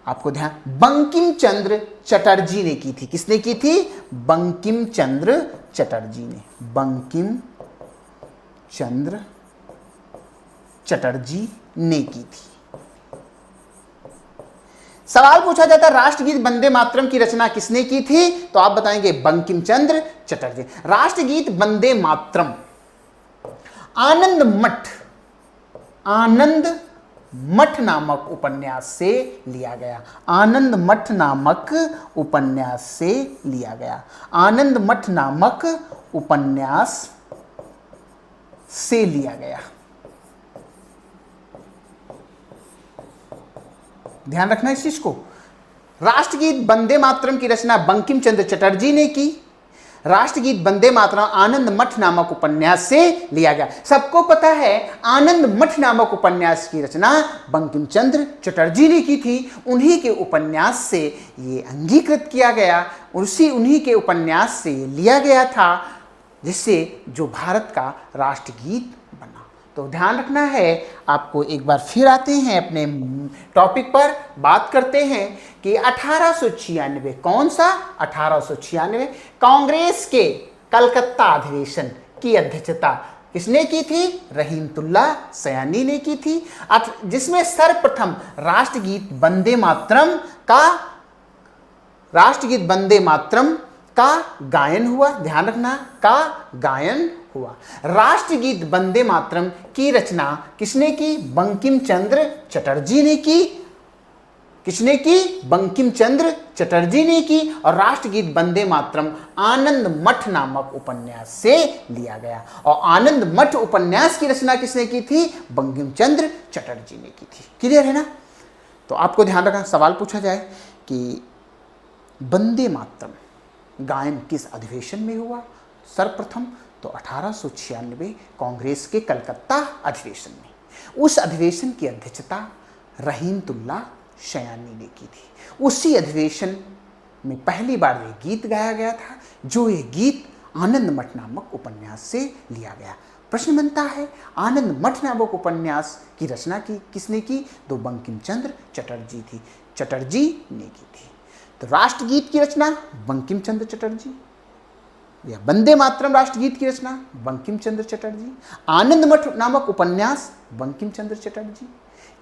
आपको ध्यान बंकिम चंद्र चटर्जी ने की थी। किसने की थी? बंकिम चंद्र चटर्जी ने। बंकिम चंद्र चटर्जी ने की थी। सवाल पूछा जाता है, राष्ट्रगीत वंदे मातरम की रचना किसने की थी? तो आप बताएंगे बंकिम चंद्र चटर्जी। राष्ट्रगीत वंदे मातरम आनंद मठ नामक उपन्यास से लिया गया। आनंद मठ नामक उपन्यास से लिया गया। आनंद मठ नामक उपन्यास से लिया गया। ध्यान रखना इस चीज को। राष्ट्रगीत वंदे मातरम की रचना बंकिम चंद्र चटर्जी ने की। राष्ट्रगीत वंदे मातरम आनंद मठ नामक उपन्यास से लिया गया। सबको पता है आनंद मठ नामक उपन्यास की रचना बंकिम चंद्र चटर्जी ने की थी। उन्हीं के उपन्यास से ये अंगीकृत किया गया, उन्हीं के उपन्यास से ये लिया गया था, जिससे जो भारत का राष्ट्रगीत बना। तो ध्यान रखना है आपको। एक बार फिर आते हैं अपने टॉपिक पर, बात करते हैं कि 1896 कौन सा? 1896 कांग्रेस के कलकत्ता अधिवेशन की अध्यक्षता किसने की थी? रहीमतुल्ला सयानी ने की थी, जिसमें सर्वप्रथम राष्ट्रगीत वंदे मातरम का राष्ट्रगीत वंदे मातरम का गायन हुआ, ध्यान रखना, का गायन हुआ। राष्ट्रगीत वंदे मातरम की रचना किसने की? बंकिम चंद्र चटर्जी ने की। किसने की? बंकिम चंद्र चटर्जी ने की। और राष्ट्रगीत वंदे मातरम आनंद मठ नामक उपन्यास से लिया गया। और आनंद मठ उपन्यास की रचना किसने की थी? बंकिम चंद्र चटर्जी ने की थी। क्लियर है ना? तो आपको ध्यान रखना, सवाल पूछा जाए कि वंदे मातरम गायन किस अधिवेशन में हुआ? सर्वप्रथम तो 1896 कांग्रेस के कलकत्ता अधिवेशन में। उस अधिवेशन की अध्यक्षता रहीमतुल्लाह शयानी ने की थी। उसी अधिवेशन में पहली बार ये गीत गाया गया था, जो ये गीत आनंद मठ नामक उपन्यास से लिया गया। प्रश्न बनता है, आनंद मठ नामक उपन्यास की रचना किसने की? तो बंकिम चंद्र चटर्जी थी, चटर्जी ने की थी। तो राष्ट्रगीत की रचना बंकिम चंद्र चटर्जी, या वंदे मातरम राष्ट्रगीत की रचना बंकिम चंद्र चटर्जी, आनंद मठ नामक उपन्यास बंकिम चंद्र चटर्जी।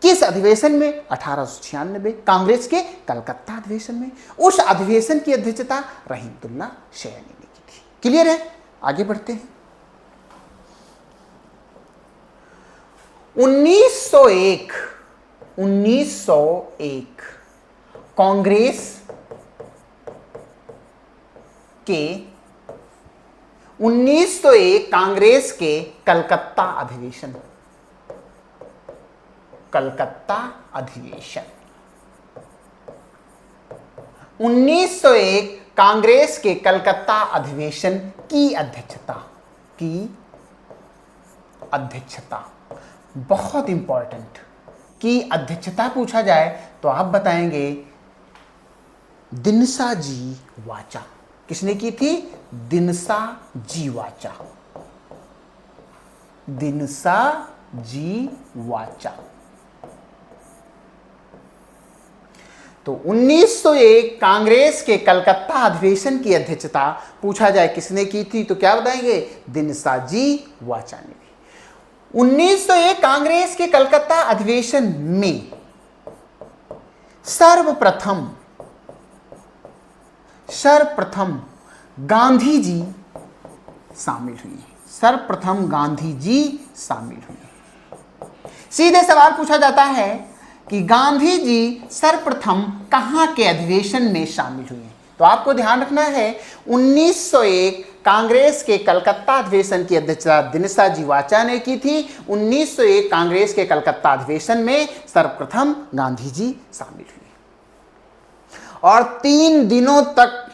किस अधिवेशन में? 1896 कांग्रेस के कलकत्ता अधिवेशन में। उस अधिवेशन की अध्यक्षता रहीमतुल्लाह शयानी ने की थी। क्लियर है? आगे बढ़ते हैं। 1901 कांग्रेस के 1901 कांग्रेस के कलकत्ता अधिवेशन, कलकत्ता अधिवेशन 1901 कांग्रेस के कलकत्ता अधिवेशन की अध्यक्षता बहुत इंपॉर्टेंट, की अध्यक्षता पूछा जाए तो आप बताएंगे दिनसा जी वाचा। किसने की थी? दिनसा जी वाचा, दिनसा जी वाचा। तो 1901 कांग्रेस के कलकत्ता अधिवेशन की अध्यक्षता पूछा जाए किसने की थी तो क्या बताएंगे? दिनसा जी वाचा ने। 1901 कांग्रेस के कलकत्ता अधिवेशन में सर्वप्रथम गांधी जी शामिल हुए। सर्वप्रथम गांधी जी शामिल हुए। सीधे सवाल पूछा जाता है कि गांधी जी सर्वप्रथम कहां के अधिवेशन में शामिल हुए? तो आपको ध्यान रखना है, 1901 कांग्रेस के कलकत्ता अधिवेशन की अध्यक्षता दिनसा जी वाचा ने की थी। 1901 कांग्रेस के कलकत्ता अधिवेशन में सर्वप्रथम गांधी जी शामिल हुए और 3 दिनों तक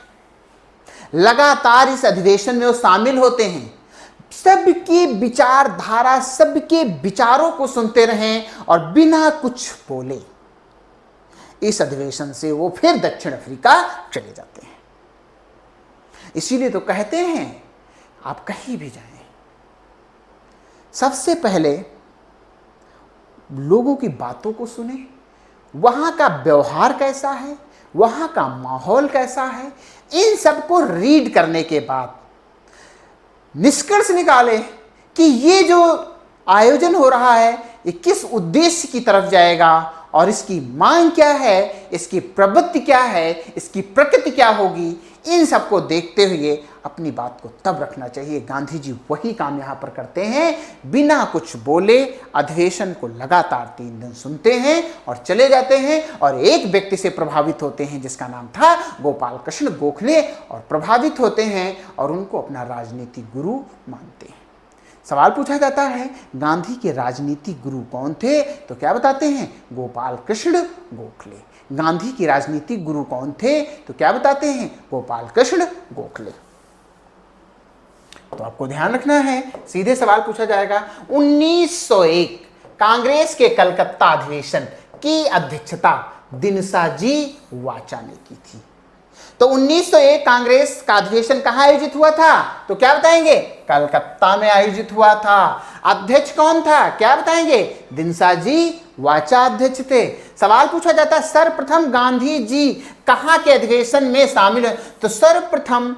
लगातार इस अधिवेशन में वो शामिल होते हैं। सबकी विचारधारा, सबके विचारों को सुनते रहें और बिना कुछ बोले इस अधिवेशन से वो फिर दक्षिण अफ्रीका चले जाते हैं। इसीलिए तो कहते हैं आप कहीं भी जाएं, सबसे पहले लोगों की बातों को सुने, वहां का व्यवहार कैसा है, वहां का माहौल कैसा है, इन सबको रीड करने के बाद निष्कर्ष निकाले कि ये जो आयोजन हो रहा है ये किस उद्देश्य की तरफ जाएगा और इसकी मांग क्या है, इसकी प्रवृत्ति क्या है, इसकी प्रकृति क्या होगी। इन सबको देखते हुए अपनी बात को तब रखना चाहिए। गांधी जी वही काम यहाँ पर करते हैं, बिना कुछ बोले अधिवेशन को लगातार 3 दिन सुनते हैं और चले जाते हैं और एक व्यक्ति से प्रभावित होते हैं जिसका नाम था गोपाल कृष्ण गोखले, और प्रभावित होते हैं और उनको अपना राजनीतिक गुरु मानते हैं। सवाल पूछा जाता है गांधी के राजनीतिक गुरु कौन थे तो क्या बताते हैं? गोपाल कृष्ण गोखले। गांधी के राजनीतिक गुरु कौन थे तो क्या बताते हैं? गोपाल कृष्ण गोखले। तो आपको ध्यान रखना है, सीधे सवाल पूछा जाएगा 1901 कांग्रेस के कलकत्ता अधिवेशन की अध्यक्षता दिनसा जी वाचा ने की थी। तो 1901 कांग्रेस का अधिवेशन कहां आयोजित हुआ था तो क्या बताएंगे? कलकत्ता में आयोजित हुआ था। अध्यक्ष कौन था क्या बताएंगे? दिनसा जी वाचा अध्यक्ष थे। सवाल पूछा जाता सर्वप्रथम गांधी जी कहां के अधिवेशन में शामिल है तो सर्वप्रथम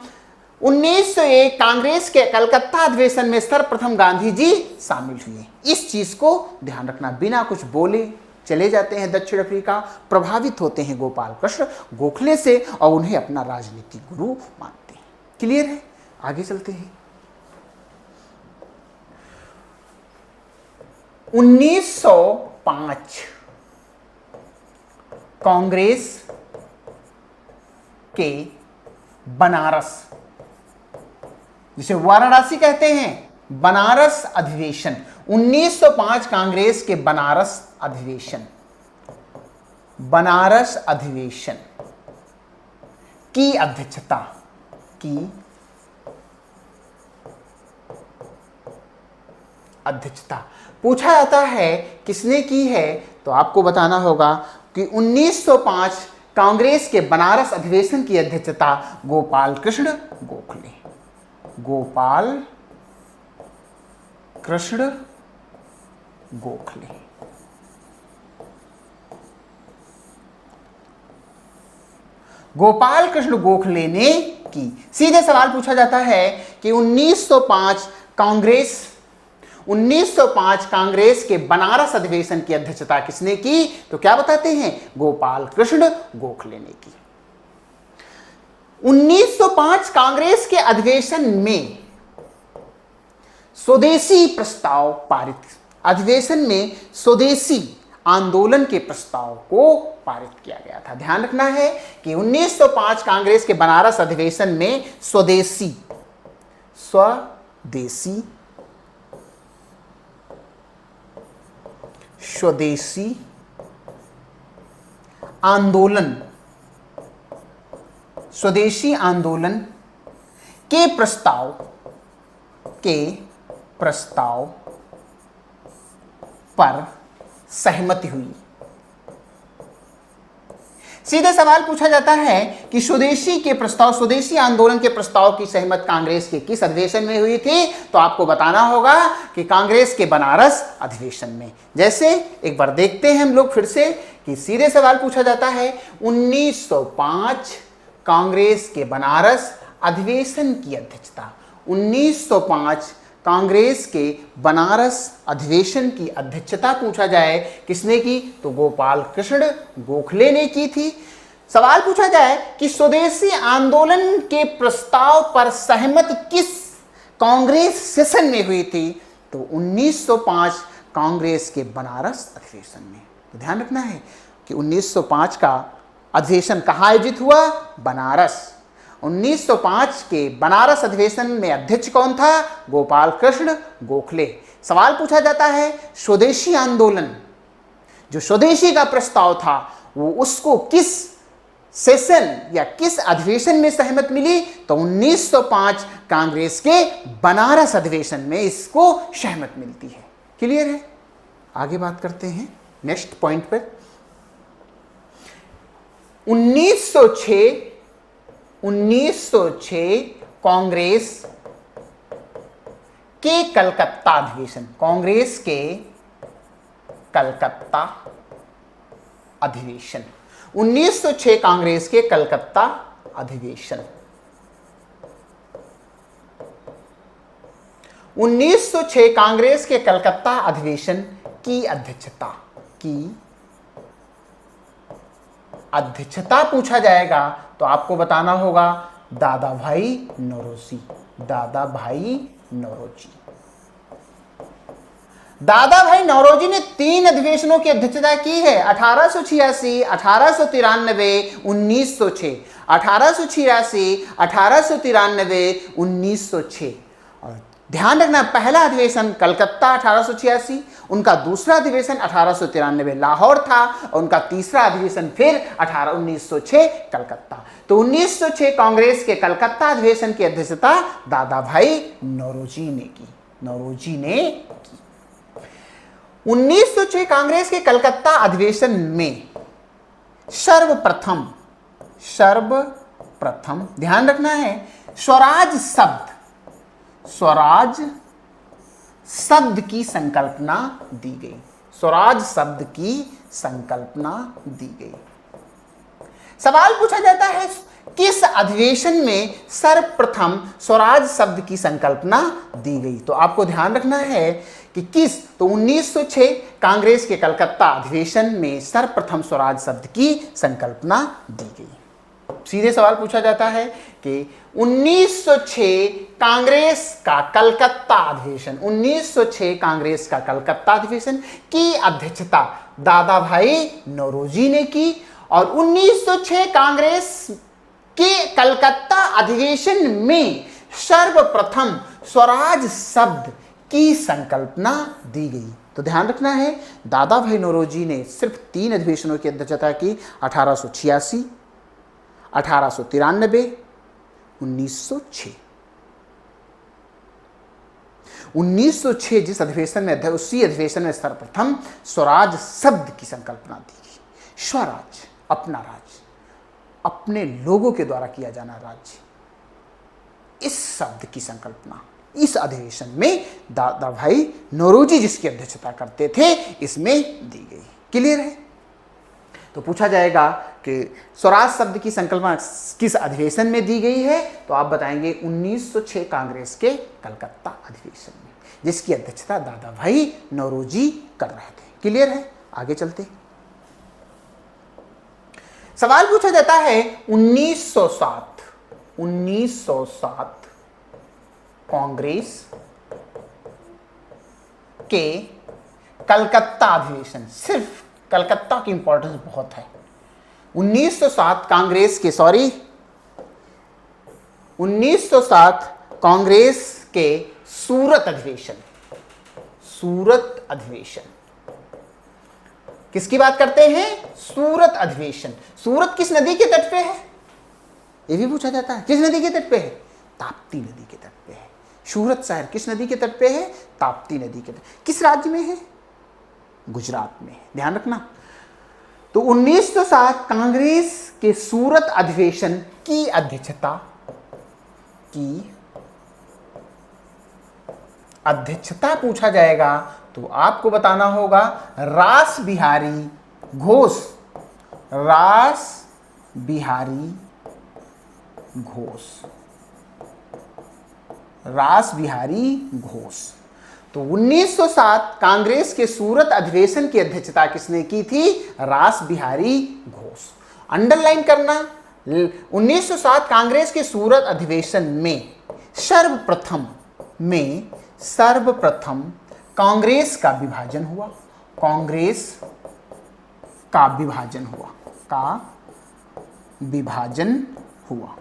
1901 कांग्रेस के कलकत्ता अधिवेशन में सर्वप्रथम गांधी जी शामिल हुए। इस चीज को ध्यान रखना, बिना कुछ बोले चले जाते हैं दक्षिण अफ्रीका, प्रभावित होते हैं गोपाल कृष्ण गोखले से और उन्हें अपना राजनीतिक गुरु मानते हैं। क्लियर है? आगे चलते हैं। 1905 कांग्रेस के बनारस, जिसे वाराणसी कहते हैं, बनारस अधिवेशन, 1905 कांग्रेस के बनारस अधिवेशन, बनारस अधिवेशन की अध्यक्षता पूछा जाता है किसने की है, तो आपको बताना होगा कि 1905 कांग्रेस के बनारस अधिवेशन की अध्यक्षता गोपाल कृष्ण गोखले, गोपाल कृष्ण गोखले। गोपाल कृष्ण गोखले ने की। सीधे सवाल पूछा जाता है कि 1905 कांग्रेस के बनारस अधिवेशन की अध्यक्षता किसने की, तो क्या बताते हैं? गोपाल कृष्ण गोखले ने की। 1905 कांग्रेस के अधिवेशन में स्वदेशी प्रस्ताव पारित, अधिवेशन में स्वदेशी आंदोलन के प्रस्ताव को पारित किया गया था। ध्यान रखना है कि 1905 कांग्रेस के बनारस अधिवेशन में स्वदेशी आंदोलन के प्रस्ताव पर सहमति हुई। सीधे सवाल पूछा जाता है कि स्वदेशी आंदोलन के प्रस्ताव की सहमति कांग्रेस के किस अधिवेशन में हुई थी, तो आपको बताना होगा कि कांग्रेस के बनारस अधिवेशन में। जैसे एक बार देखते हैं हम लोग फिर से कि सीधे सवाल पूछा जाता है 1905 कांग्रेस के बनारस अधिवेशन की अध्यक्षता, 1905 कांग्रेस के बनारस अधिवेशन की अध्यक्षता पूछा जाए किसने की, तो गोपाल कृष्ण गोखले ने की थी। सवाल पूछा जाए कि स्वदेशी आंदोलन के प्रस्ताव पर सहमति किस कांग्रेस सेशन में हुई थी, तो 1905 कांग्रेस के बनारस अधिवेशन में। तो ध्यान रखना है कि 1905 का अधिवेशन कहाँ आयोजित हुआ? बनारस। 1905 के बनारस अधिवेशन में अध्यक्ष कौन था? गोपाल कृष्ण गोखले। सवाल पूछा जाता है स्वदेशी आंदोलन, जो स्वदेशी का प्रस्ताव था, वो उसको किस सेशन या किस अधिवेशन में सहमति मिली, तो 1905 कांग्रेस के बनारस अधिवेशन में इसको सहमति मिलती है। क्लियर है? आगे बात करते हैं नेक्स्ट पॉइंट पर। 1906 कांग्रेस के कलकत्ता अधिवेशन, कांग्रेस के कलकत्ता अधिवेशन, 1906 कांग्रेस के कलकत्ता अधिवेशन, 1906 कांग्रेस के कलकत्ता अधिवेशन की अध्यक्षता पूछा जाएगा, तो आपको बताना होगा दादा भाई नौरोजी। दादा भाई नौरोजी ने 3 अधिवेशनों की अध्यक्षता की है, 1886, 1893, 1906, 1886, 1893, 1906। और ध्यान रखना, पहला अधिवेशन कलकत्ता 1886, उनका दूसरा अधिवेशन 1893 लाहौर था, और उनका तीसरा अधिवेशन फिर 1906 कलकत्ता। तो 1906 कांग्रेस के कलकत्ता अधिवेशन की अध्यक्षता दादा भाई नौरोजी ने की। 1906 कांग्रेस के कलकत्ता अधिवेशन में सर्वप्रथम ध्यान रखना है, स्वराज शब्द की संकल्पना दी गई। स्वराज शब्द की संकल्पना दी गई। सवाल पूछा जाता है किस अधिवेशन में सर्वप्रथम स्वराज शब्द की संकल्पना दी गई, तो आपको ध्यान रखना है कि किस, तो 1906 कांग्रेस के कलकत्ता अधिवेशन में सर्वप्रथम स्वराज शब्द की संकल्पना दी गई। सीधे सवाल पूछा जाता है कि 1906 कांग्रेस का कलकत्ता अधिवेशन, 1906 कांग्रेस का कलकत्ता अधिवेशन की अध्यक्षता दादा भाई नौरोजी ने की, और 1906 कांग्रेस के कलकत्ता अधिवेशन में सर्वप्रथम स्वराज शब्द की संकल्पना दी गई। तो ध्यान रखना है, दादा भाई नौरोजी ने सिर्फ 3 अधिवेशनों की अध्यक्षता की, 1886, 1893, 1906। 1906 जिस अधिवेशन में उसी अधिवेशन में सर्वप्रथम स्वराज शब्द की संकल्पना दी गई। स्वराज, अपना राज्य, अपने लोगों के द्वारा किया जाना राज्य, इस शब्द की संकल्पना इस अधिवेशन में दादा भाई नौरोजी जिसकी अध्यक्षता करते थे इसमें दी गई। क्लियर है? तो पूछा जाएगा कि स्वराज शब्द की संकल्पना किस अधिवेशन में दी गई है, तो आप बताएंगे 1906 कांग्रेस के कलकत्ता अधिवेशन में, जिसकी अध्यक्षता दादा भाई नौरोजी कर रहे थे। क्लियर है? आगे चलते। सवाल पूछा जाता है 1907 कांग्रेस के कलकत्ता अधिवेशन, सिर्फ कलकत्ता की इंपॉर्टेंस बहुत है। 1907 कांग्रेस के सूरत अधिवेशन, किसकी बात करते हैं? सूरत अधिवेशन। सूरत किस नदी के तट पे है? यह भी पूछा जाता है। किस नदी के तट पे है? ताप्ती नदी के तट पे है। सूरत शहर किस नदी के तट पे है? ताप्ती नदी के तट। किस राज्य में है? गुजरात में। ध्यान रखना। तो 1907 कांग्रेस के सूरत अधिवेशन की अध्यक्षता पूछा जाएगा तो आपको बताना होगा रास बिहारी घोष। तो 1907 कांग्रेस के सूरत अधिवेशन की अध्यक्षता किसने की थी? रास बिहारी घोष। अंडरलाइन करना, 1907 कांग्रेस के सूरत अधिवेशन में सर्वप्रथम कांग्रेस का विभाजन हुआ।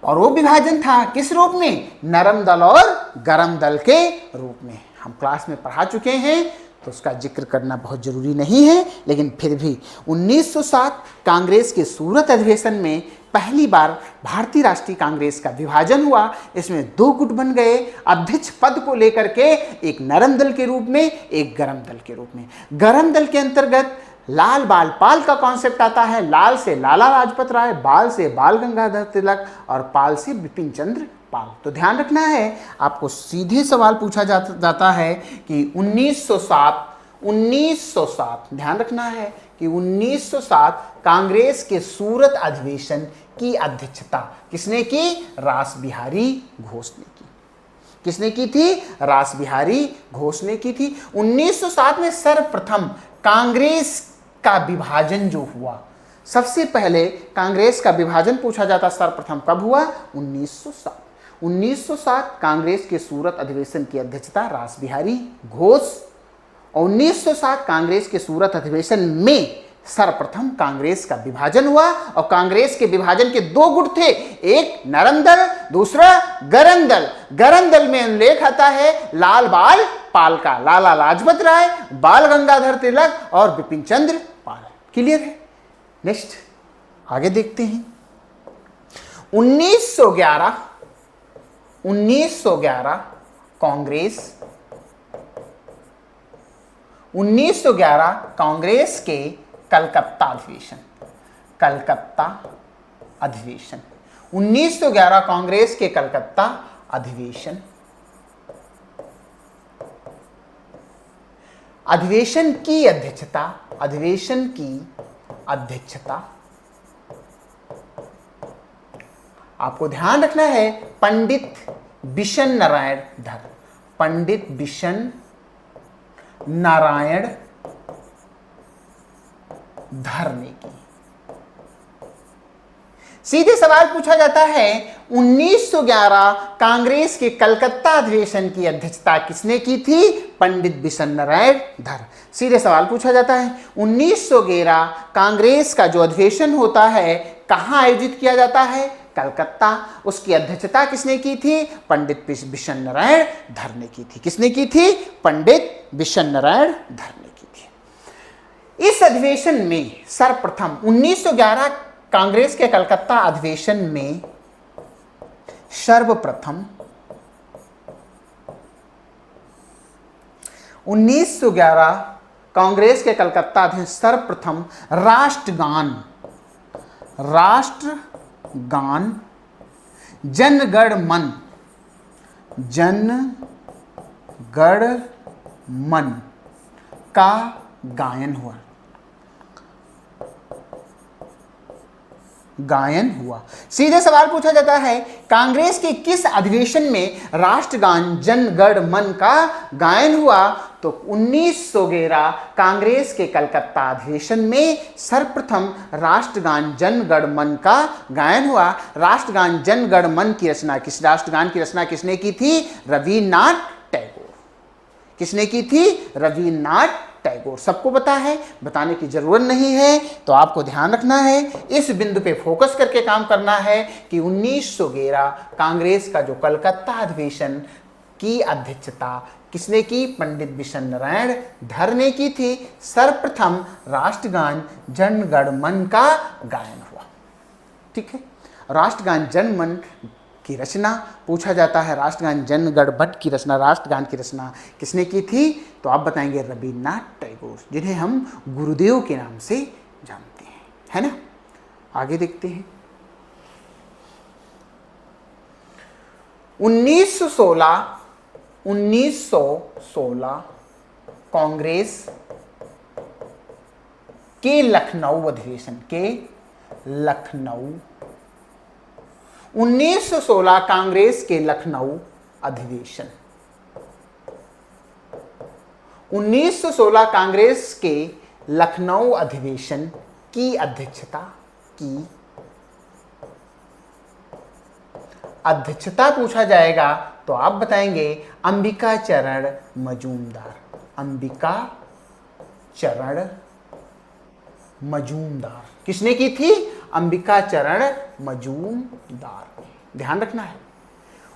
और वो विभाजन था किस रूप में? नरम दल और गरम दल के रूप में। हम क्लास में पढ़ा चुके हैं तो उसका जिक्र करना बहुत जरूरी नहीं है, लेकिन फिर भी 1907 कांग्रेस के सूरत अधिवेशन में पहली बार भारतीय राष्ट्रीय कांग्रेस का विभाजन हुआ। इसमें 2 गुट बन गए अध्यक्ष पद को लेकर के, एक नरम दल के रूप में, एक गरम दल के रूप में। गरम दल के अंतर्गत लाल बाल पाल का कॉन्सेप्ट आता है। लाल से लाला लाजपत राय, बाल से बाल गंगाधर तिलक और पाल से बिपिन चंद्र पाल। तो ध्यान रखना है, आपको सीधे सवाल पूछा जाता है कि 1907 ध्यान रखना है कि 1907 कांग्रेस के सूरत अधिवेशन की अध्यक्षता किसने की? रास बिहारी घोष ने की। किसने की थी? रास बिहारी घोष ने की थी। 1907 में सर्वप्रथम कांग्रेस का विभाजन जो हुआ, सबसे पहले कांग्रेस का विभाजन पूछा जाता सर्वप्रथम कब हुआ? 1907 कांग्रेस के सूरत अधिवेशन की अध्यक्षता रास बिहारी घोष। और 1907 कांग्रेस के सूरत अधिवेशन में सर्वप्रथम कांग्रेस का विभाजन हुआ। और कांग्रेस के विभाजन के 2 गुट थे, एक नरम दल, दूसरा गरम दल। गरम दल में उल्लेख आता है लाल बाल पाल का, लाला लाजपत राय, बाल गंगाधर तिलक और बिपिन चंद्र पाल। क्लियर है? नेक्स्ट आगे देखते हैं। 1911 कांग्रेस के कलकत्ता अधिवेशन 1911 कांग्रेस के कलकत्ता अधिवेशन की अध्यक्षता आपको ध्यान रखना है पंडित बिशन नारायण धर। पंडित बिशन नारायण धर ने की। सीधे सवाल पूछा जाता है 1911 कांग्रेस के कलकत्ता अधिवेशन की अध्यक्षता किसने की थी? पंडित बिशन नारायण धर। सीधे सवाल पूछा जाता है 1911 कांग्रेस का जो अधिवेशन होता है कहां आयोजित किया जाता है? कलकत्ता। उसकी अध्यक्षता किसने की थी? पंडित बिशन नारायण धर ने की थी। किसने की थी? पंडित बिशन नारायण धर ने की थी। इस अधिवेशन में सर्वप्रथम 1911 कांग्रेस के कलकत्ता अधिवेशन में सर्वप्रथम 1911 कांग्रेस के कलकत्ता अधिवेशन सर्वप्रथम राष्ट्रगान जनगण मन का गायन हुआ। सीधे सवाल पूछा जाता है कांग्रेस के किस अधिवेशन में राष्ट्रगान जनगण मन का गायन हुआ? तो 1911 कांग्रेस के कलकत्ता अधिवेशन में सर्वप्रथम राष्ट्रगान जनगण मन का गायन हुआ। राष्ट्रगान जनगण मन की रचना राष्ट्रगान की रचना किसने की थी? रविन्द्रनाथ टैगोर। किसने की थी? रविन्द्रनाथ टैगोर। सबको पता है, बताने की जरूरत नहीं है। तो आपको ध्यान रखना है, इस बिंदु पे फोकस करके काम करना है कि 1911 कांग्रेस का जो कलकत्ता अधिवेशन की अध्यक्षता किसने की? पंडित बिशन नारायण धर ने की थी। सर्वप्रथम राष्ट्रगान जनगण मन का गायन हुआ। ठीक है, राष्ट्रगान जन मन की रचना पूछा जाता है, राष्ट्रगान जनगण मन की रचना, राष्ट्रगान की रचना किसने की थी? तो आप बताएंगे रविन्द्रनाथ टैगोर, जिन्हें हम गुरुदेव के नाम से जानते हैं, है ना। आगे देखते हैं। 1916 कांग्रेस के लखनऊ अधिवेशन 1916 कांग्रेस के लखनऊ अधिवेशन 1916 कांग्रेस के लखनऊ अधिवेशन की अध्यक्षता पूछा जाएगा तो आप बताएंगे अंबिका चरण मजूमदार। अंबिका चरण मजूमदार किसने की थी? अंबिका चरण मजूमदार। ध्यान रखना है,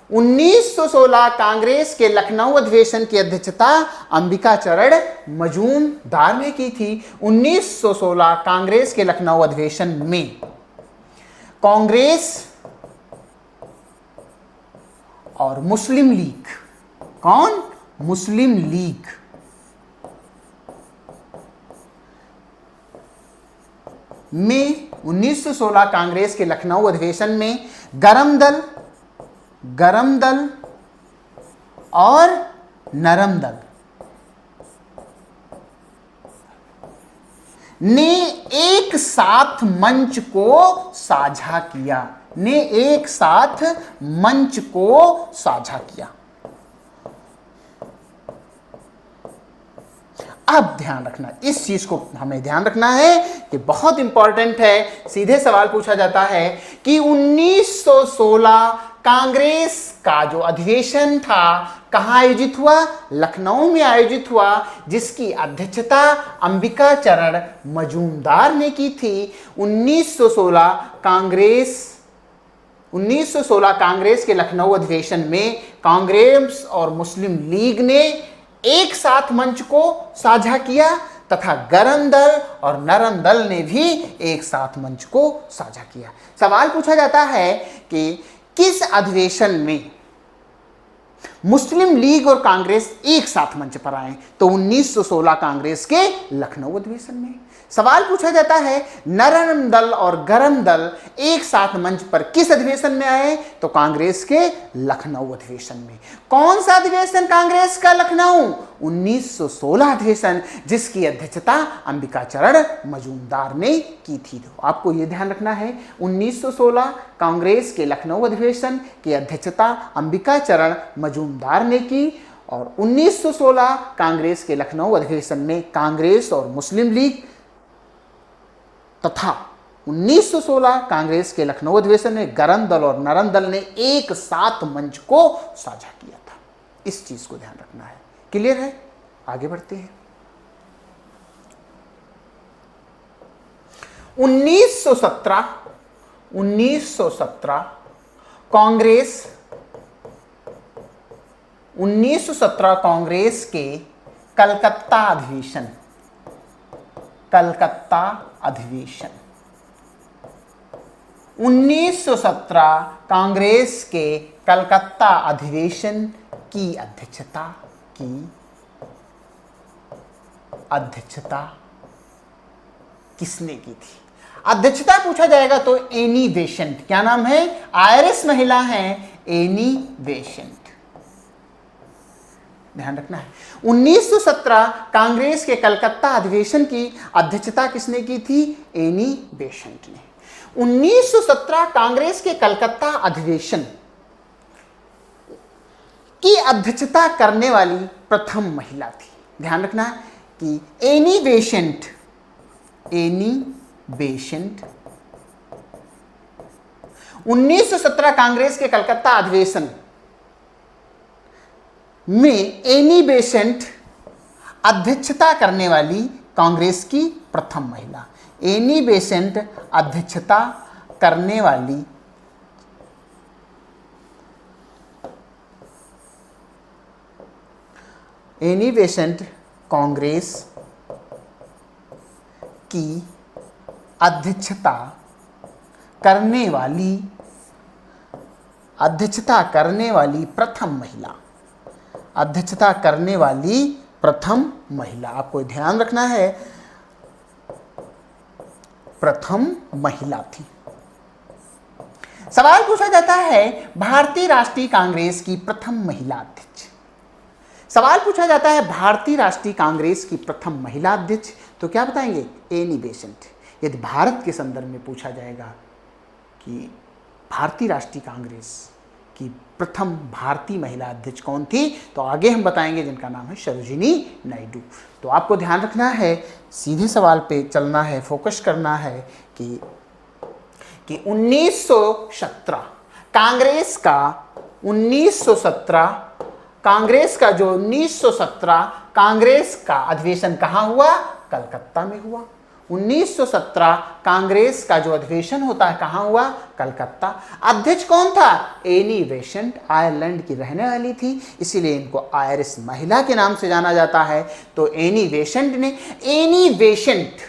1916 कांग्रेस के लखनऊ अधिवेशन की अध्यक्षता अंबिका चरण मजूमदार ने की थी। 1916 कांग्रेस के लखनऊ अधिवेशन में कांग्रेस और मुस्लिम लीग, कौन? मुस्लिम लीग में 1916 कांग्रेस के लखनऊ अधिवेशन में गरम दल और नरम दल ने एक साथ मंच को साझा किया। अब ध्यान रखना, इस चीज को हमें ध्यान रखना है कि बहुत इंपॉर्टेंट है। सीधे सवाल पूछा जाता है कि 1916 कांग्रेस का जो अधिवेशन था कहां आयोजित हुआ? लखनऊ में आयोजित हुआ, जिसकी अध्यक्षता अंबिका चरण मजूमदार ने की थी। 1916 कांग्रेस के लखनऊ अधिवेशन में कांग्रेस और मुस्लिम लीग ने एक साथ मंच को साझा किया तथा गरम दल और नरम दल ने भी एक साथ मंच को साझा किया। सवाल पूछा जाता है कि किस अधिवेशन में मुस्लिम लीग और कांग्रेस एक साथ मंच पर आए? तो 1916 कांग्रेस के लखनऊ अधिवेशन में। सवाल पूछा जाता है नरम दल और गरम दल एक साथ मंच पर किस अधिवेशन में आए? तो कांग्रेस के लखनऊ अधिवेशन में। कौन सा अधिवेशन कांग्रेस का? लखनऊ 1916 अधिवेशन, जिसकी अध्यक्षता अंबिका चरण मजूमदार ने की थी। तो आपको यह ध्यान रखना है, 1916 कांग्रेस के लखनऊ अधिवेशन की अध्यक्षता अंबिका चरण मजूमदार ने की और 1916 कांग्रेस के लखनऊ अधिवेशन में कांग्रेस और मुस्लिम लीग तथा 1916 कांग्रेस के लखनऊ अधिवेशन में गरम दल और नरम दल ने एक साथ मंच को साझा किया था। इस चीज को ध्यान रखना है। क्लियर है? आगे बढ़ते हैं। 1917 कांग्रेस के कलकत्ता अधिवेशन 1917 कांग्रेस के कलकत्ता अधिवेशन की अध्यक्षता किसने की थी? अध्यक्षता पूछा जाएगा तो एनी बेसेंट। क्या नाम है? आयरिश महिला है एनी बेसेंट। ध्यान रखना है। 1917 कांग्रेस के कलकत्ता अधिवेशन की अध्यक्षता किसने की थी? एनी बेसेंट ने। 1917 कांग्रेस के कलकत्ता अधिवेशन की अध्यक्षता करने वाली प्रथम महिला थी। ध्यान रखना है कि एनी बेसेंट 1917 कांग्रेस के कलकत्ता अधिवेशन में एनी बेसेंट अध्यक्षता करने वाली कांग्रेस की प्रथम महिला। एनी बेसेंट अध्यक्षता करने वाली एनी बेसेंट कांग्रेस की अध्यक्षता करने वाली प्रथम महिला। आपको ध्यान रखना है, प्रथम महिला थी। सवाल पूछा जाता है भारतीय राष्ट्रीय कांग्रेस की प्रथम महिला अध्यक्ष। सवाल पूछा जाता है भारतीय राष्ट्रीय कांग्रेस की प्रथम महिला अध्यक्ष, तो क्या बताएंगे? Annie Besant. यदि भारत के संदर्भ में पूछा जाएगा कि भारतीय राष्ट्रीय कांग्रेस की प्रथम भारतीय महिला अध्यक्ष कौन थी, तो आगे हम बताएंगे जिनका नाम है सरोजिनी नायडू। तो आपको ध्यान रखना है, सीधे सवाल पे चलना है, फोकस करना है कि 1917 कांग्रेस का अधिवेशन कहाँ हुआ? कलकत्ता में हुआ। 1917 कांग्रेस का जो अधिवेशन होता है कहाँ हुआ? कलकत्ता। अध्यक्ष कौन था? Annie Besant. आयरलैंड की रहने वाली थी, इसीलिए इनको आयरिश महिला के नाम से जाना जाता है। तो एनी बेसेंट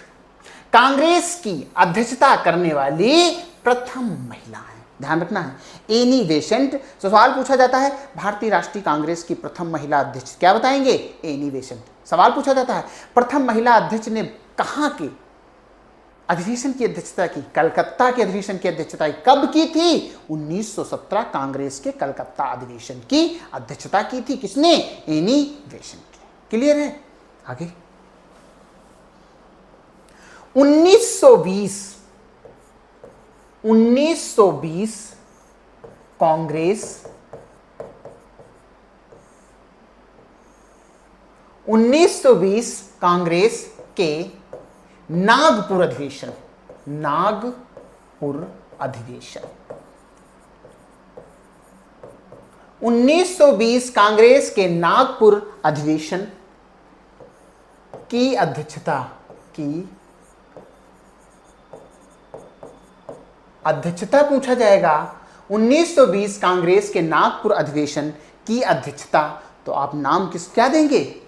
कांग्रेस की अध्यक्षता करने वाली प्रथम महिला है। ध्यान रखना है, एनी बेसेंट। सवाल पूछा जाता है भारतीय राष्ट्रीय कांग्रेस की प्रथम महिला अध्यक्ष, क्या बताएंगे? Annie Besant. सवाल पूछा जाता है प्रथम महिला अध्यक्ष ने कहाँ के अधिवेशन की अध्यक्षता की? कलकत्ता के अधिवेशन की अध्यक्षता कब की थी? 1917 कांग्रेस के कलकत्ता अधिवेशन की अध्यक्षता की थी। किसने? Annie Besant. क्लियर है? आगे 1920 कांग्रेस के नागपुर अधिवेशन 1920 कांग्रेस के नागपुर अधिवेशन की अध्यक्षता पूछा जाएगा। 1920 कांग्रेस के नागपुर अधिवेशन की अध्यक्षता, तो आप नाम क्या देंगे?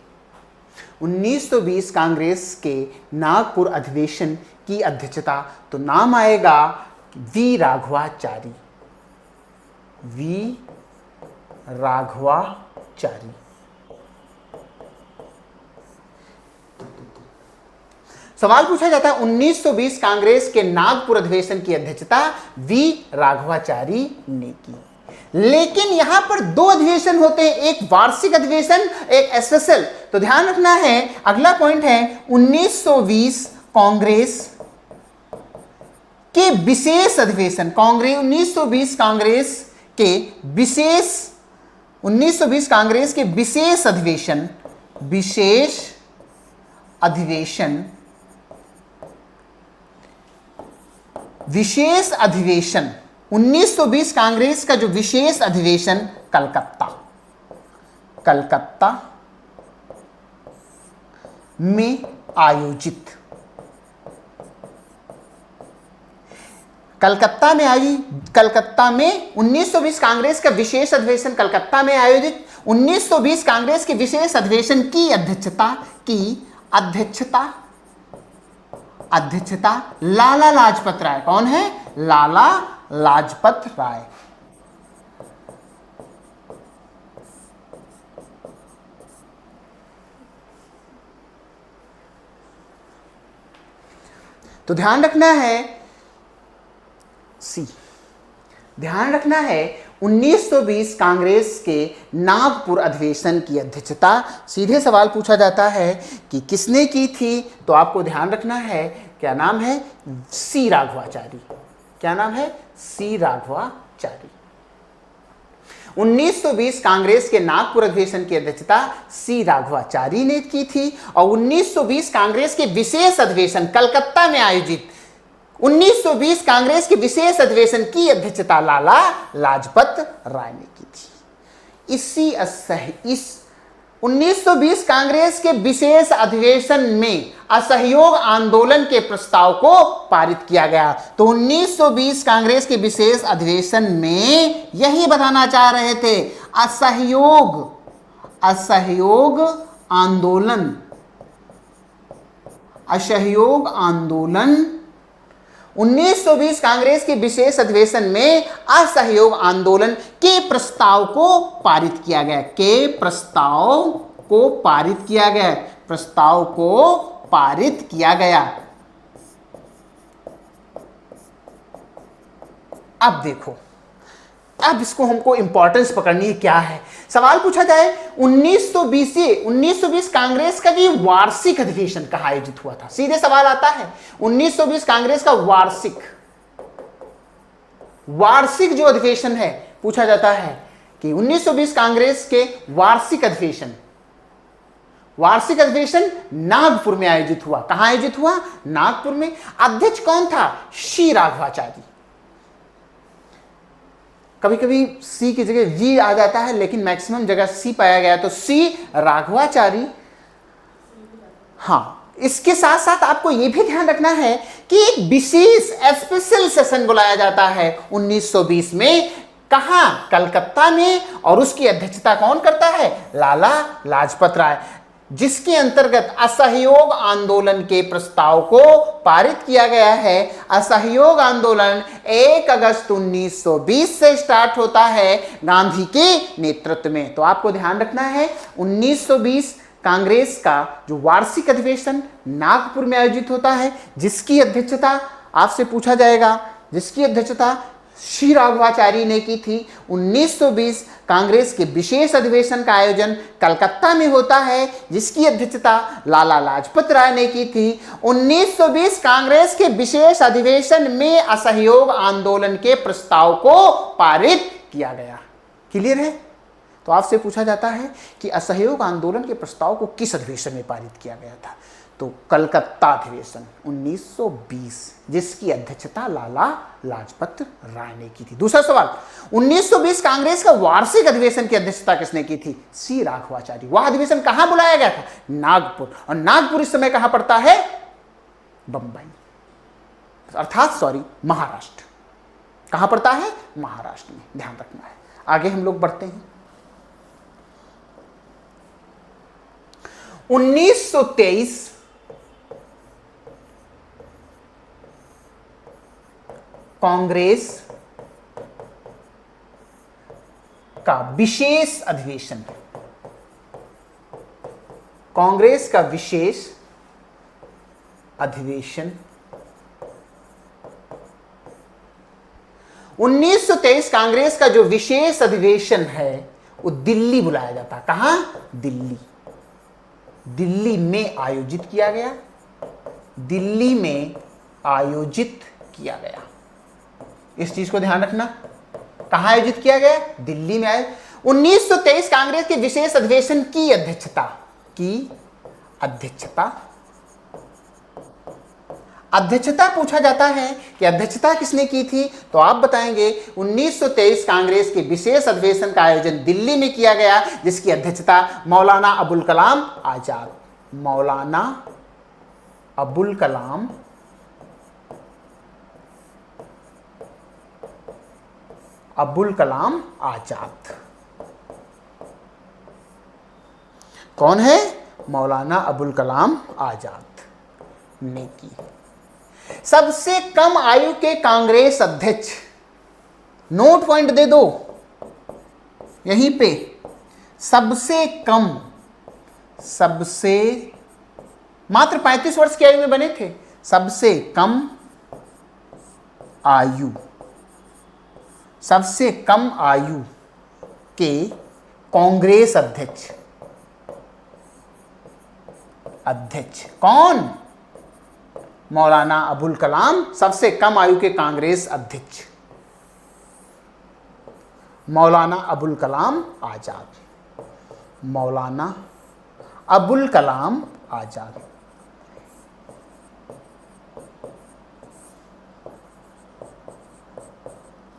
1920 कांग्रेस के नागपुर अधिवेशन की अध्यक्षता, तो नाम आएगा वी राघवाचारी। सवाल पूछा जाता है 1920 कांग्रेस के नागपुर अधिवेशन की अध्यक्षता वी राघवाचारी ने की। लेकिन यहां पर दो अधिवेशन होते हैं, एक वार्षिक अधिवेशन, एक स्पेशल। तो ध्यान रखना है, अगला पॉइंट है 1920 कांग्रेस के विशेष अधिवेशन। 1920 कांग्रेस के विशेष 1920 कांग्रेस के विशेष अधिवेशन 1920 कांग्रेस का जो विशेष अधिवेशन कलकत्ता में आयोजित, कलकत्ता में 1920 कांग्रेस का विशेष अधिवेशन कलकत्ता में आयोजित 1920 कांग्रेस के विशेष अधिवेशन की अध्यक्षता लाला लाजपत राय। कौन है? लाला लाजपत राय। तो ध्यान रखना है 1920 कांग्रेस के नागपुर अधिवेशन की अध्यक्षता सीधे सवाल पूछा जाता है कि किसने की थी, तो आपको ध्यान रखना है क्या नाम है? सी राघवाचारी। क्या नाम है? सी राघवाचारी। 1920 कांग्रेस के नागपुर अधिवेशन की अध्यक्षता सी राघवाचारी ने की थी और 1920 कांग्रेस के विशेष अधिवेशन कलकत्ता में आयोजित 1920 कांग्रेस के विशेष अधिवेशन की अध्यक्षता लाला लाजपत राय ने की थी। इस 1920 कांग्रेस के विशेष अधिवेशन में असहयोग आंदोलन के प्रस्ताव को पारित किया गया। तो 1920 कांग्रेस के विशेष अधिवेशन में यही बताना चाह रहे थे, असहयोग आंदोलन 1920 कांग्रेस के विशेष अधिवेशन में असहयोग आंदोलन के प्रस्ताव को पारित किया गया। प्रस्ताव को पारित किया गया। अब देखो, अब इसको हमको इंपॉर्टेंस पकड़नी है। क्या है सवाल पूछा जाए? 1920 कांग्रेस का जो वार्षिक अधिवेशन कहाँ आयोजित हुआ था? सीधे सवाल आता है 1920 कांग्रेस का वार्षिक जो अधिवेशन है, पूछा जाता है कि 1920 कांग्रेस के वार्षिक अधिवेशन नागपुर में आयोजित हुआ। कहां आयोजित हुआ? नागपुर में। अध्यक्ष कौन था? सी राघवाचारी। कभी कभी सी की जगह वी आ जाता है, लेकिन मैक्सिमम जगह सी पाया गया, तो सी राघवाचारी। हाँ, इसके साथ साथ आपको यह भी ध्यान रखना है कि एक विशेष स्पेशल सेशन बुलाया जाता है 1920 में। कहां? कलकत्ता में। और उसकी अध्यक्षता कौन करता है? लाला लाजपत राय, जिसके अंतर्गत असहयोग आंदोलन के प्रस्ताव को पारित किया गया है। असहयोग आंदोलन 1 अगस्त 1920 से स्टार्ट होता है गांधी के नेतृत्व में। तो आपको ध्यान रखना है 1920 कांग्रेस का जो वार्षिक अधिवेशन नागपुर में आयोजित होता है, जिसकी अध्यक्षता आपसे पूछा जाएगा, जिसकी अध्यक्षता सी राघवाचारी ने की थी। 1920 कांग्रेस के विशेष अधिवेशन का आयोजन कलकत्ता में होता है, जिसकी अध्यक्षता लाला लाजपत राय ने की थी। 1920 कांग्रेस के विशेष अधिवेशन में असहयोग आंदोलन के प्रस्ताव को पारित किया गया। क्लियर है? तो आपसे पूछा जाता है कि असहयोग आंदोलन के प्रस्ताव को किस अधिवेशन में पारित किया गया था? तो कलकत्ता अधिवेशन 1920, जिसकी अध्यक्षता लाला लाजपत राय ने की थी। दूसरा सवाल, 1920 कांग्रेस का वार्षिक अधिवेशन की अध्यक्षता किसने की थी? सी राघवाचारी। वह अधिवेशन कहां बुलाया गया था? नागपुर। और नागपुर इस समय कहां पड़ता है? बंबई, महाराष्ट्र। कहां पड़ता है? महाराष्ट्र में। ध्यान रखना है। आगे हम लोग बढ़ते हैं। 1923 कांग्रेस का विशेष अधिवेशन, कांग्रेस का विशेष अधिवेशन 1923 कांग्रेस का जो विशेष अधिवेशन है वो दिल्ली बुलाया जाता। कहां? दिल्ली में आयोजित किया गया। दिल्ली में आयोजित किया गया। इस चीज को ध्यान रखना। कहां आयोजित किया गया? दिल्ली में आए। 1923 कांग्रेस के विशेष अधिवेशन की अध्यक्षता पूछा जाता है कि अध्यक्षता किसने की थी, तो आप बताएंगे 1923 कांग्रेस के विशेष अधिवेशन का आयोजन दिल्ली में किया गया, जिसकी अध्यक्षता मौलाना अबुल कलाम आजाद। कौन है? मौलाना अबुल कलाम आजाद ने की। सबसे कम आयु के कांग्रेस अध्यक्ष, नोट पॉइंट दे दो यहीं पे, मात्र 35 वर्ष की आयु में बने थे। सबसे कम आयु के कांग्रेस अध्यक्ष कौन? मौलाना अबुल कलाम, सबसे कम आयु के कांग्रेस अध्यक्ष मौलाना अबुल कलाम आजाद।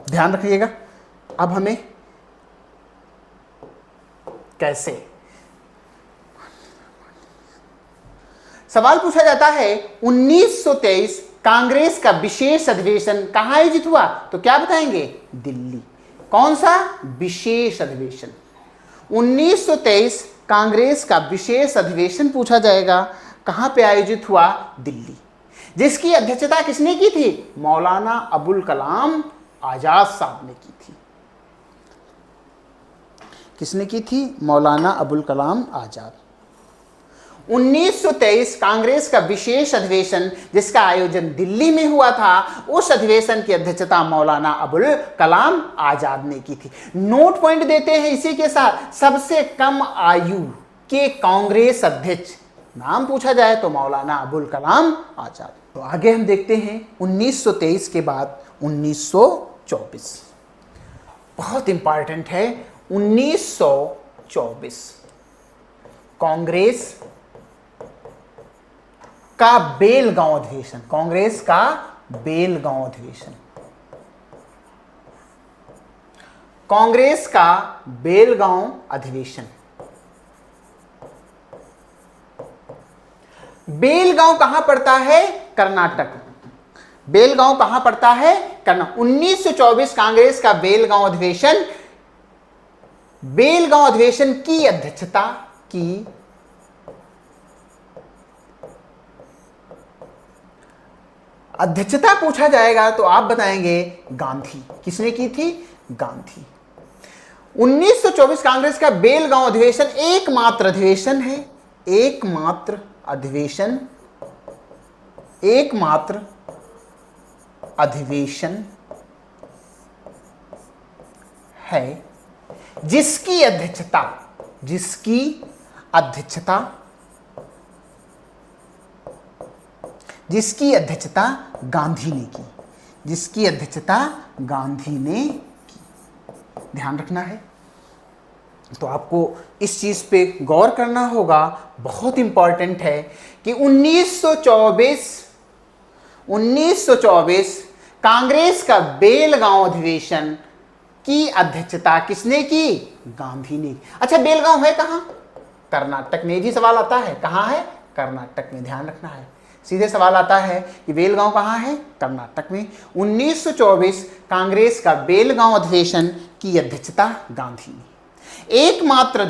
ध्यान रखिएगा। अब हमें कैसे सवाल पूछा जाता है, 1923 कांग्रेस का विशेष अधिवेशन कहां आयोजित हुआ, तो क्या बताएंगे? दिल्ली। कौन सा विशेष अधिवेशन? 1923 कांग्रेस का विशेष अधिवेशन पूछा जाएगा, कहां पे आयोजित हुआ? दिल्ली। जिसकी अध्यक्षता किसने की थी? मौलाना अबुल कलाम आजाद साहब ने की थी। किसने की थी? मौलाना अबुल कलाम आजाद। 1923 कांग्रेस का विशेष अधिवेशन जिसका आयोजन दिल्ली में हुआ था, उस अधिवेशन की अध्यक्षता मौलाना अबुल कलाम आजाद ने की थी। नोट पॉइंट देते हैं इसी के साथ, सबसे कम आयु के कांग्रेस अध्यक्ष नाम पूछा जाए तो मौलाना अबुल कलाम आजाद। तो आगे हम देखते हैं 1923 के बाद 1924, बहुत इंपॉर्टेंट है। 1924 कांग्रेस का बेलगांव अधिवेशन, कांग्रेस का बेलगांव अधिवेशन, कांग्रेस का बेलगांव अधिवेशन। बेलगांव कहां पड़ता है? कर्नाटक। बेलगांव कहां पड़ता है? कर्नाटक। 1924 कांग्रेस का बेलगांव अधिवेशन की अध्यक्षता पूछा जाएगा तो आप बताएंगे गांधी। किसने की थी? गांधी। 1924 कांग्रेस का बेलगांव अधिवेशन एकमात्र अधिवेशन है, एकमात्र अधिवेशन है जिसकी अध्यक्षता गांधी ने की। ध्यान रखना है। तो आपको इस चीज पे गौर करना होगा, बहुत इंपॉर्टेंट है कि 1924 कांग्रेस का बेलगांव अधिवेशन की अध्यक्षता किसने की? गांधी ने। अच्छा, बेलगांव है कहां? कर्नाटक में। जी सवाल आता है, कहां है? कर्नाटक में। ध्यान रखना है, सीधे सवाल आता है कि बेलगांव कहां है? कर्नाटक में। 1924 कांग्रेस का बेलगांव अधिवेशन की अध्यक्षता गांधी ने। एकमात्र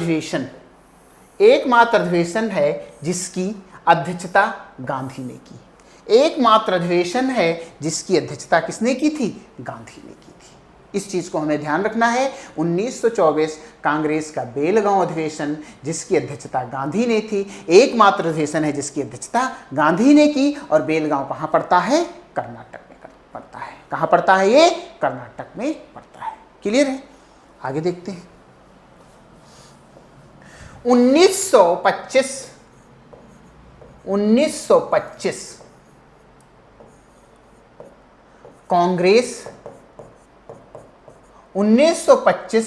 अधिवेशन है जिसकी अध्यक्षता गांधी ने की। एकमात्र अधिवेशन है जिसकी अध्यक्षता किसने की थी? गांधी ने की थी। इस चीज को हमें ध्यान रखना है। 1924 कांग्रेस का बेलगांव अधिवेशन जिसकी अध्यक्षता गांधी ने थी, एकमात्र अधिवेशन है जिसकी अध्यक्षता गांधी ने की। और बेलगांव कहां पड़ता है? कर्नाटक में पड़ता है। कहां पड़ता है ये? कर्नाटक में पड़ता है। क्लियर है? आगे देखते हैं। 1925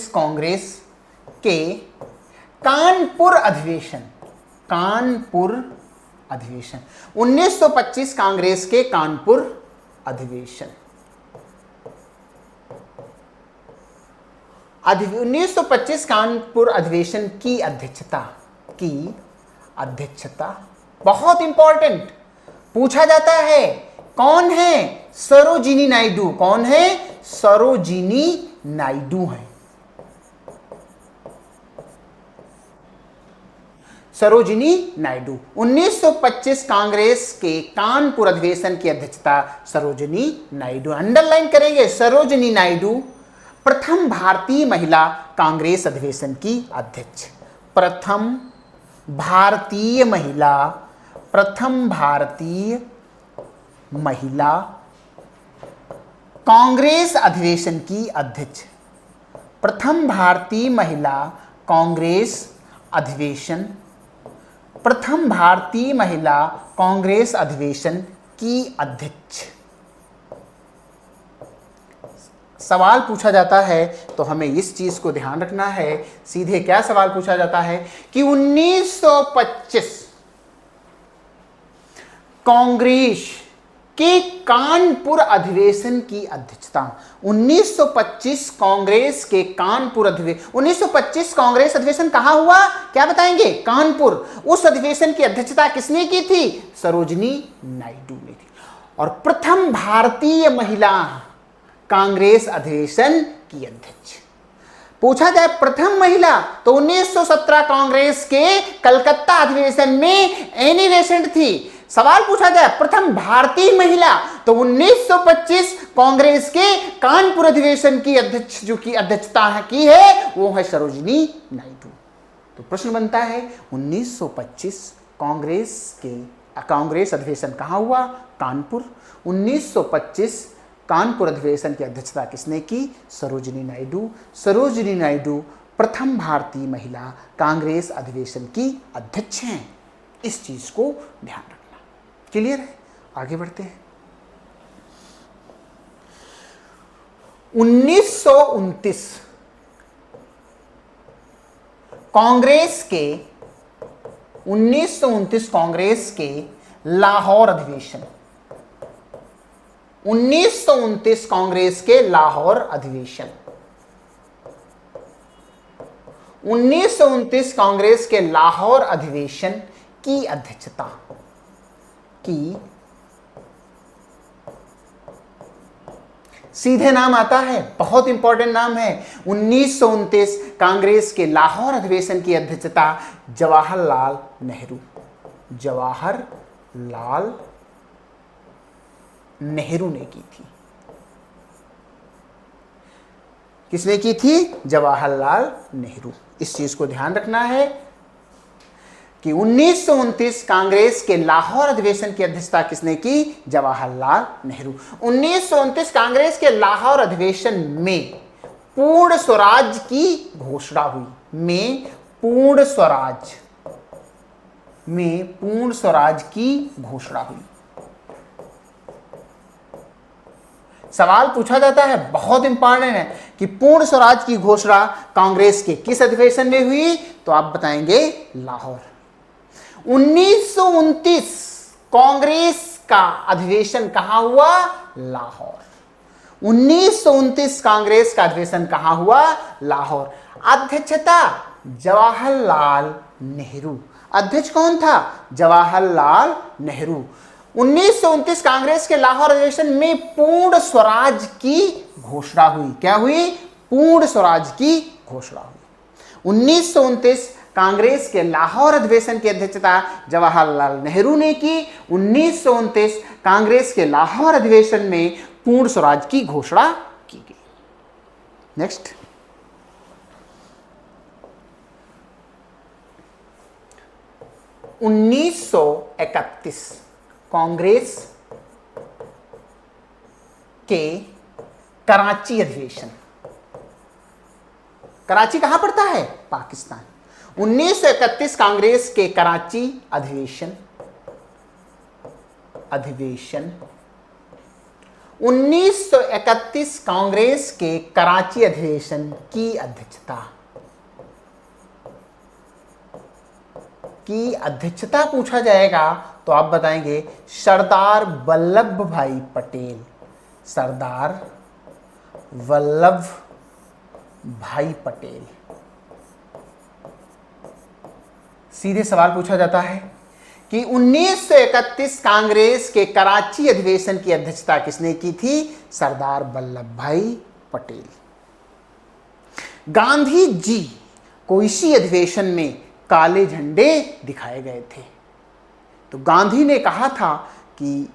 कांग्रेस के कानपुर अधिवेशन, कानपुर अधिवेशन, 1925 कांग्रेस के कानपुर अधिवेशन, 1925 कानपुर अधिवेशन की अध्यक्षता बहुत इंपॉर्टेंट पूछा जाता है। कौन है? सरोजिनी नायडू। कौन है? सरोजिनी नायडू है। सरोजिनी नायडू। 1925 कांग्रेस के कानपुर अधिवेशन की अध्यक्षता सरोजिनी नायडू। अंडरलाइन करेंगे, सरोजिनी नायडू प्रथम भारतीय महिला कांग्रेस अधिवेशन की अध्यक्ष। प्रथम भारतीय महिला कांग्रेस अधिवेशन की अध्यक्ष। प्रथम भारतीय महिला कांग्रेस अधिवेशन, प्रथम भारतीय महिला कांग्रेस अधिवेशन की अध्यक्ष। सवाल पूछा जाता है तो हमें इस चीज को ध्यान रखना है। सीधे क्या सवाल पूछा जाता है कि 1925 कांग्रेस के कानपुर अधिवेशन की अध्यक्षता। 1925 कांग्रेस के कानपुर अधिवेशन, 1925 कांग्रेस अधिवेशन कहां हुआ? क्या बताएंगे? कानपुर। उस अधिवेशन की अध्यक्षता किसने की थी? सरोजिनी नायडू ने थी। और प्रथम भारतीय महिला कांग्रेस अधिवेशन की अध्यक्ष। पूछा जाए प्रथम महिला तो 1917 कांग्रेस के कलकत्ता अधिवेशन में एनी बेसेंट थी। सवाल पूछा जाए प्रथम भारतीय महिला तो 1925 कांग्रेस के कानपुर अधिवेशन की अध्यक्ष जो की अध्यक्षता की है वो है सरोजिनी नायडू। तो प्रश्न बनता है 1925 कांग्रेस अधिवेशन कहां हुआ? कानपुर। 1925 कानपुर अधिवेशन की अध्यक्षता किसने की? सरोजिनी नायडू। सरोजिनी नायडू प्रथम भारतीय महिला कांग्रेस अधिवेशन की अध्यक्ष हैं। इस चीज को ध्यान रखना। क्लियर है? आगे बढ़ते हैं। 1929 कांग्रेस के लाहौर अधिवेशन, 1929 कांग्रेस के लाहौर अधिवेशन, 1929 कांग्रेस के लाहौर अधिवेशन की अध्यक्षता की। सीधे नाम आता है, बहुत इंपॉर्टेंट नाम है। 1929 कांग्रेस के लाहौर अधिवेशन की अध्यक्षता जवाहरलाल नेहरू। जवाहरलाल नेहरू ने की थी। किसने की थी? जवाहरलाल नेहरू। इस चीज को ध्यान रखना है कि 1929 कांग्रेस के लाहौर अधिवेशन की अध्यक्षता किसने की? जवाहरलाल नेहरू। 1929 कांग्रेस के लाहौर अधिवेशन में पूर्ण स्वराज की घोषणा हुई। पूर्ण स्वराज की घोषणा हुई। सवाल पूछा जाता है, बहुत इंपॉर्टेंट है कि पूर्ण स्वराज की घोषणा कांग्रेस के किस अधिवेशन में हुई? तो आप बताएंगे लाहौर। 1929 कांग्रेस का अधिवेशन कहां हुआ? लाहौर। 1929 कांग्रेस का अधिवेशन कहां हुआ? लाहौर। अध्यक्षता जवाहरलाल नेहरू। अध्यक्ष कौन था? जवाहरलाल नेहरू। 1929 कांग्रेस के लाहौर अधिवेशन में पूर्ण स्वराज की घोषणा हुई। क्या हुई? पूर्ण स्वराज की घोषणा हुई। 1929 कांग्रेस के लाहौर अधिवेशन की अध्यक्षता जवाहरलाल नेहरू ने की। 1929 कांग्रेस के लाहौर अधिवेशन में पूर्ण स्वराज की घोषणा की गई। नेक्स्ट, 1931 कांग्रेस के कराची अधिवेशन। कराची कहां पड़ता है? पाकिस्तान। 1931 कांग्रेस के कराची अधिवेशन 1931 कांग्रेस के कराची अधिवेशन की अध्यक्षता की अध्यक्षता पूछा जाएगा तो आप बताएंगे सरदार वल्लभ भाई पटेल। सरदार वल्लभ भाई पटेल। सीधे सवाल पूछा जाता है कि 1931 कांग्रेस के कराची अधिवेशन की अध्यक्षता किसने की थी? सरदार वल्लभ भाई पटेल। गांधी जी को इसी अधिवेशन में काले झंडे दिखाए गए थे। तो गांधी ने कहा था कि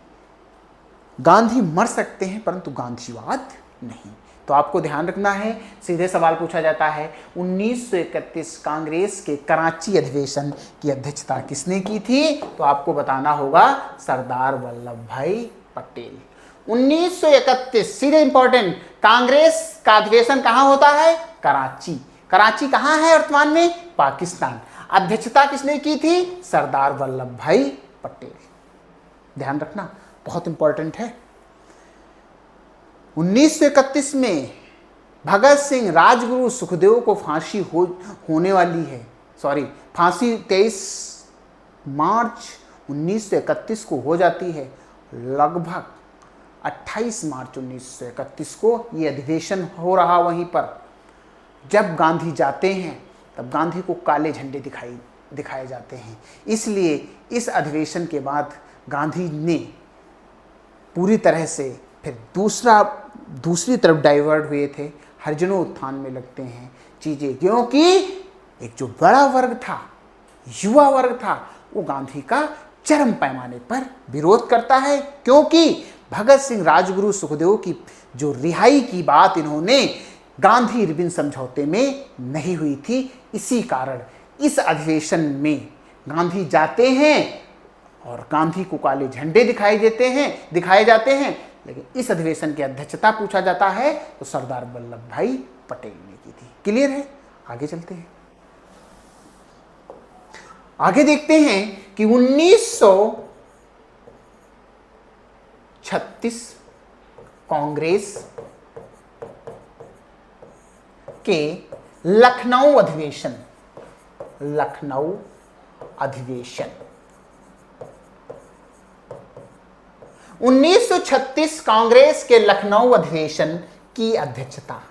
गांधी मर सकते हैं परंतु गांधीवाद नहीं। तो आपको ध्यान रखना है, सीधे सवाल पूछा जाता है 1931 कांग्रेस के कराची अधिवेशन की अध्यक्षता किसने की थी? तो आपको बताना होगा सरदार वल्लभ भाई पटेल। 1931 सीधे इंपॉर्टेंट, कांग्रेस का अधिवेशन कहां होता है? कराची। कराची कहां है वर्तमान में? पाकिस्तान। अध्यक्षता किसने की थी? सरदार वल्लभ भाई पटेल। ध्यान रखना, बहुत इंपॉर्टेंट है। 1931 में भगत सिंह, राजगुरु, सुखदेव को फांसी होने वाली है। फांसी 23 मार्च 1931 को हो जाती है। लगभग 28 मार्च 1931 को ये अधिवेशन हो रहा। वहीं पर जब गांधी जाते हैं तब गांधी को काले झंडे दिखाए जाते हैं। इसलिए इस अधिवेशन के बाद गांधी ने पूरी तरह से फिर दूसरी तरफ डाइवर्ट हुए थे। हरिजनों उत्थान में लगते हैं चीज़ें, क्योंकि एक जो बड़ा वर्ग था, युवा वर्ग था, वो गांधी का चरम पैमाने पर विरोध करता है। क्योंकि भगत सिंह, राजगुरु, सुखदेव की जो रिहाई की बात इन्होंने गांधी इरविन समझौते में नहीं हुई थी। इसी कारण इस अधिवेशन में गांधी जाते हैं और गांधी को काले झंडे दिखाए जाते हैं। लेकिन इस अधिवेशन की अध्यक्षता पूछा जाता है तो सरदार वल्लभ भाई पटेल ने की थी। क्लियर है? आगे चलते हैं। आगे देखते हैं कि 1936 कांग्रेस के लखनऊ अधिवेशन 1936 कांग्रेस के लखनऊ अधिवेशन की अध्यक्षता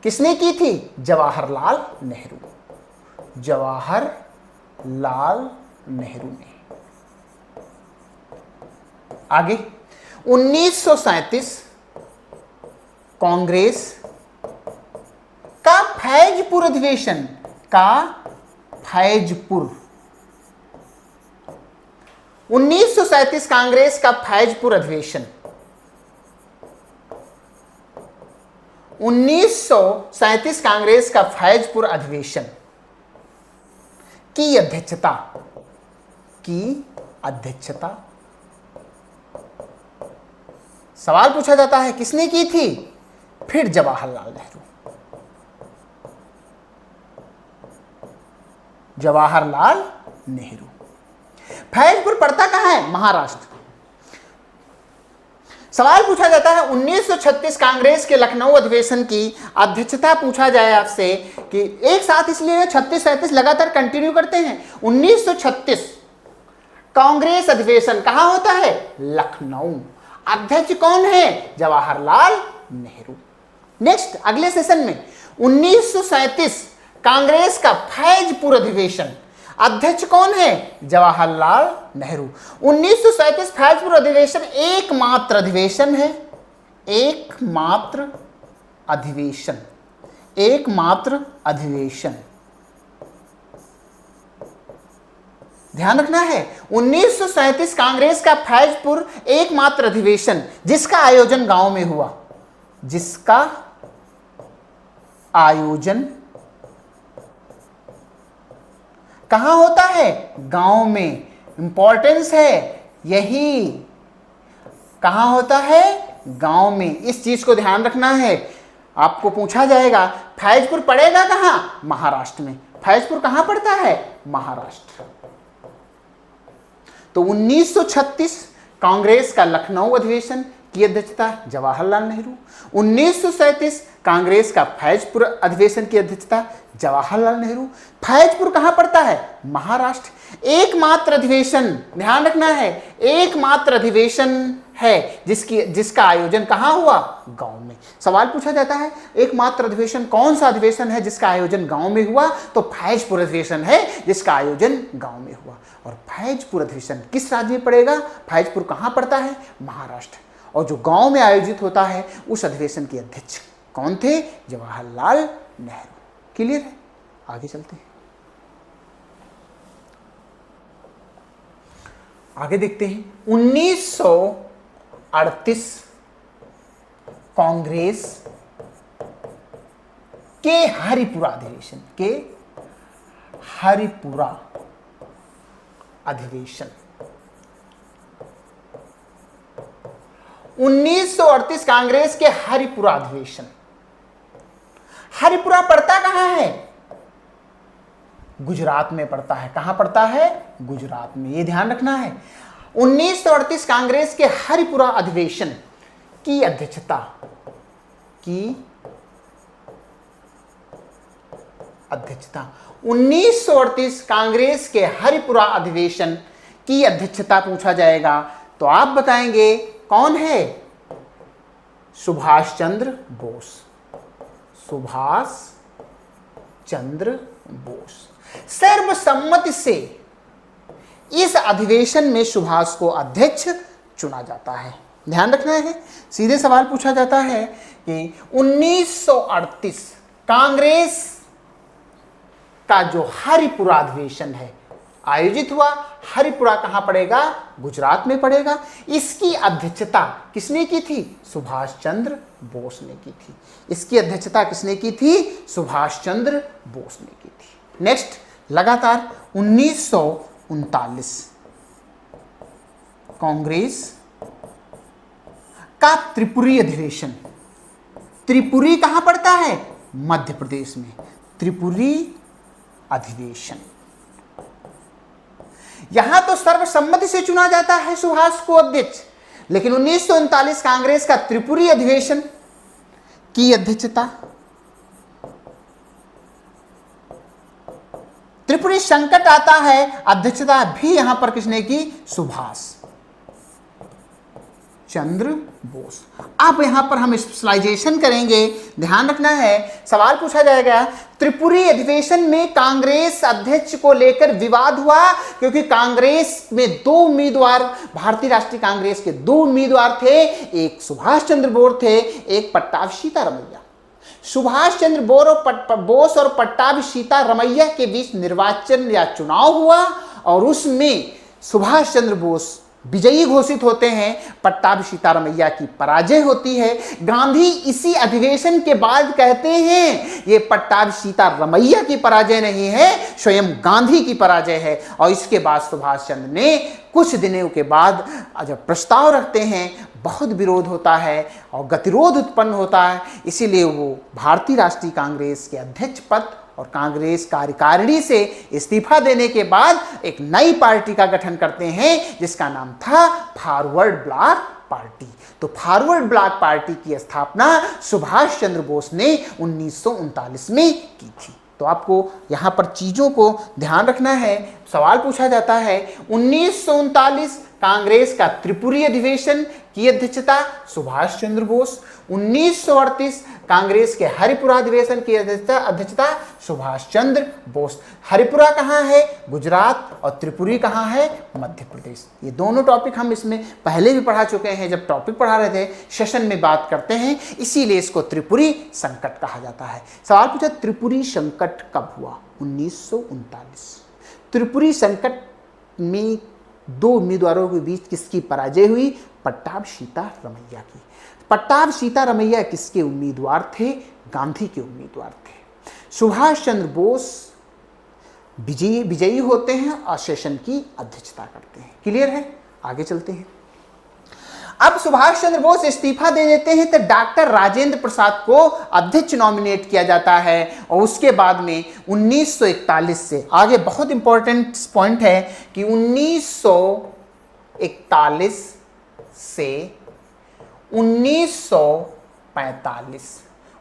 किसने की थी? जवाहरलाल नेहरू ने। आगे 1937 कांग्रेस का फैजपुर अधिवेशन 1937 कांग्रेस का फैजपुर अधिवेशन 1937 कांग्रेस का फैजपुर अधिवेशन की अध्यक्षता सवाल पूछा जाता है किसने की थी? फिर जवाहरलाल नेहरू। फैजपुर पड़ता कहां है? महाराष्ट्र। सवाल पूछा जाता है 1936 कांग्रेस के लखनऊ अधिवेशन की अध्यक्षता पूछा जाए आपसे कि एक साथ, इसलिए 36-37 लगातार कंटिन्यू करते हैं। 1936 कांग्रेस अधिवेशन कहां होता है? लखनऊ। अध्यक्ष कौन है? जवाहरलाल नेहरू। नेक्स्ट अगले सेशन में 1937 कांग्रेस का फैजपुर अधिवेशन, अध्यक्ष कौन है? जवाहरलाल नेहरू। 1937 फैजपुर अधिवेशन एकमात्र अधिवेशन ध्यान रखना है। 1937 कांग्रेस का फैजपुर एकमात्र अधिवेशन जिसका आयोजन गांव में हुआ, कहां होता है? गांव में। इंपॉर्टेंस है यही, कहां होता है? गांव में। इस चीज को ध्यान रखना है। आपको पूछा जाएगा फैजपुर पड़ेगा कहां? महाराष्ट्र में। फैजपुर कहां पड़ता है? महाराष्ट्र। तो 1936 कांग्रेस का लखनऊ अधिवेशन की अध्यक्षता जवाहरलाल नेहरू। 1937 कांग्रेस का फैजपुर अधिवेशन की अध्यक्षता जवाहरलाल नेहरू। फैजपुर कहां पड़ता है? महाराष्ट्र। एकमात्र अधिवेशन, ध्यान रखना है, एकमात्र अधिवेशन है जिसका आयोजन कहां हुआ? गांव में। सवाल पूछा जाता है एकमात्र अधिवेशन कौन सा अधिवेशन है जिसका आयोजन गांव में हुआ? तो फैजपुर अधिवेशन है जिसका आयोजन गांव में हुआ। और फैजपुर अधिवेशन किस राज्य में पड़ेगा? फैजपुर कहां पड़ता है? महाराष्ट्र। और जो गांव में आयोजित होता है उस अधिवेशन के अध्यक्ष कौन थे? जवाहरलाल नेहरू। क्लियर है? आगे चलते हैं, आगे देखते हैं। 1938 कांग्रेस के हरिपुरा अधिवेशन, के हरिपुरा अधिवेशन 1938 कांग्रेस के हरिपुरा अधिवेशन। हरिपुरा पड़ता कहां है? गुजरात में पड़ता है। कहां पड़ता है? गुजरात में। यह ध्यान रखना है। 1938 कांग्रेस के हरिपुरा अधिवेशन की अध्यक्षता 1938 कांग्रेस के हरिपुरा अधिवेशन की अध्यक्षता पूछा जाएगा तो आप बताएंगे कौन है? सुभाष चंद्र बोस। सुभाष चंद्र बोस। सर्वसम्मति से इस अधिवेशन में सुभाष को अध्यक्ष चुना जाता है। ध्यान रखना है, सीधे सवाल पूछा जाता है कि 1938 कांग्रेस का जो हरिपुरा अधिवेशन है आयोजित हुआ, हरिपुरा कहां पड़ेगा? गुजरात में पड़ेगा। इसकी अध्यक्षता किसने की थी? सुभाष चंद्र बोस ने की थी। इसकी अध्यक्षता किसने की थी? सुभाष चंद्र बोस ने की थी। नेक्स्ट, लगातार 1939 कांग्रेस का त्रिपुरी अधिवेशन। त्रिपुरी कहां पड़ता है? मध्य प्रदेश में। त्रिपुरी अधिवेशन, यहां तो सर्वसम्मति से चुना जाता है सुभाष को अध्यक्ष, लेकिन 1939 कांग्रेस का त्रिपुरी अधिवेशन की अध्यक्षता, त्रिपुरी संकट आता है, अध्यक्षता भी यहां पर किसने की? सुभाष चंद्र बोस। अब यहां पर हम स्पेशलाइजेशन करेंगे, ध्यान रखना है। सवाल पूछा जाएगा त्रिपुरी अधिवेशन में कांग्रेस अध्यक्ष को लेकर विवाद हुआ क्योंकि कांग्रेस में दो उम्मीदवार, भारतीय राष्ट्रीय कांग्रेस के दो उम्मीदवार थे, एक सुभाष चंद्र बोस थे, एक पट्टाभी सीतारमैया। सुभाष चंद्र बोस और पट्टाभी सीतारमैया के बीच निर्वाचन या चुनाव हुआ और उसमें सुभाष चंद्र बोस विजयी घोषित होते हैं, पट्टाभी सीतारमैया की पराजय होती है। गांधी इसी अधिवेशन के बाद कहते हैं ये पट्टाभी सीतारमैया की पराजय नहीं है, स्वयं गांधी की पराजय है। और इसके बाद सुभाष चंद्र ने कुछ दिनों के बाद जब प्रस्ताव रखते हैं, बहुत विरोध होता है और गतिरोध उत्पन्न होता है, इसीलिए वो भारतीय राष्ट्रीय कांग्रेस के अध्यक्ष पद और कांग्रेस कार्यकारिणी से इस्तीफा देने के बाद एक नई पार्टी का गठन करते हैं जिसका नाम था फॉरवर्ड ब्लॉक पार्टी। तो फॉरवर्ड ब्लॉक पार्टी की स्थापना सुभाष चंद्र बोस ने 1939 में की थी। तो आपको यहां पर चीजों को ध्यान रखना है। सवाल पूछा जाता है 1939 कांग्रेस का त्रिपुरी अधिवेशन की अध्यक्षता सुभाष चंद्र बोस, 1938 कांग्रेस के हरिपुरा अधिवेशन की अध्यक्षता सुभाष चंद्र बोस। हरिपुरा कहाँ है? गुजरात। और त्रिपुरी कहाँ है? मध्य प्रदेश। ये दोनों टॉपिक हम इसमें पहले भी पढ़ा चुके हैं, जब टॉपिक पढ़ा रहे थे, सेशन में बात करते हैं, इसीलिए इसको त्रिपुरी संकट कहा जाता है। सवाल पूछा त्रिपुरी संकट कब हुआ? 1939। त्रिपुरी संकट में दो उम्मीदवारों के बीच किसकी पराजय हुई? पट्टाभी सीतारमैया की। पट्टाभी सीतारमैया किसके उम्मीदवार थे? गांधी के उम्मीदवार थे। सुभाष चंद्र बोस विजयी होते हैं और सेशन की अध्यक्षता करते हैं। क्लियर है? आगे चलते हैं। अब सुभाष चंद्र बोस इस्तीफा दे देते हैं तो डॉक्टर राजेंद्र प्रसाद को अध्यक्ष नॉमिनेट किया जाता है और उसके बाद में 1941 से आगे बहुत इंपॉर्टेंट पॉइंट है कि 1941 से 1945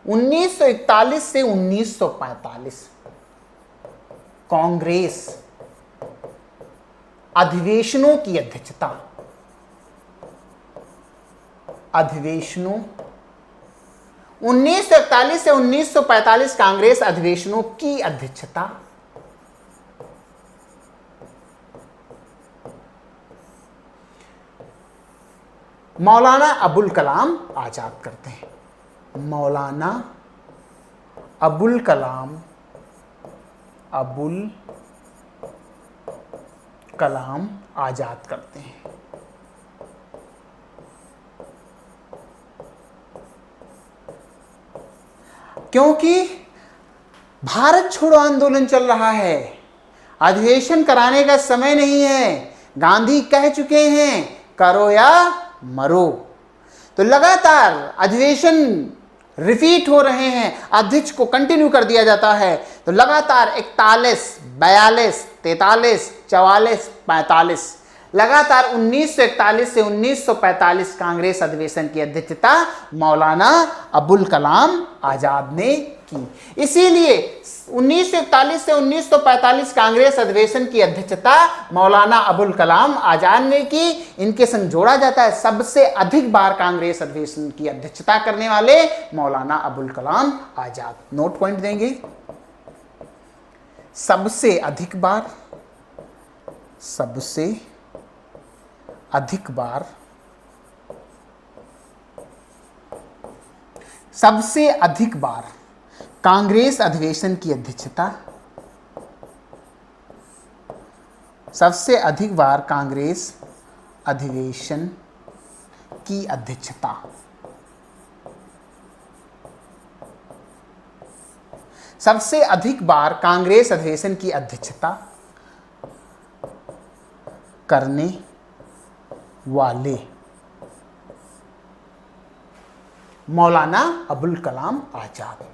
1941 से 1945 कांग्रेस अधिवेशनों की अध्यक्षता, अधिवेशनों 1941 से 1945 कांग्रेस अधिवेशनों की अध्यक्षता, मौलाना अबुल कलाम आजाद करते हैं। मौलाना अबुल कलाम आजाद करते हैं। क्योंकि भारत छोड़ो आंदोलन चल रहा है, अधिवेशन कराने का समय नहीं है। गांधी कह चुके हैं करो या मरो। तो लगातार अधिवेशन रिपीट हो रहे हैं, अध्यक्ष को कंटिन्यू कर दिया जाता है। तो लगातार 41, 42, 43, 44, 45 लगातार 1941 से 1945 कांग्रेस अधिवेशन की अध्यक्षता मौलाना अबुल कलाम आजाद ने की। इसीलिए 1941 से 1945 कांग्रेस अधिवेशन की अध्यक्षता मौलाना अबुल कलाम आजाद ने की। इनके संग जोड़ा जाता है सबसे अधिक बार कांग्रेस अधिवेशन की अध्यक्षता करने वाले मौलाना अबुल कलाम आजाद। नोट पॉइंट देंगे, सबसे अधिक बार, सबसे अधिक बार, सबसे अधिक बार कांग्रेस अधिवेशन की अध्यक्षता, सबसे अधिक बार कांग्रेस अधिवेशन की अध्यक्षता, सबसे अधिक बार कांग्रेस अधिवेशन की अध्यक्षता करने वाले मौलाना अबुल कलाम आजाद,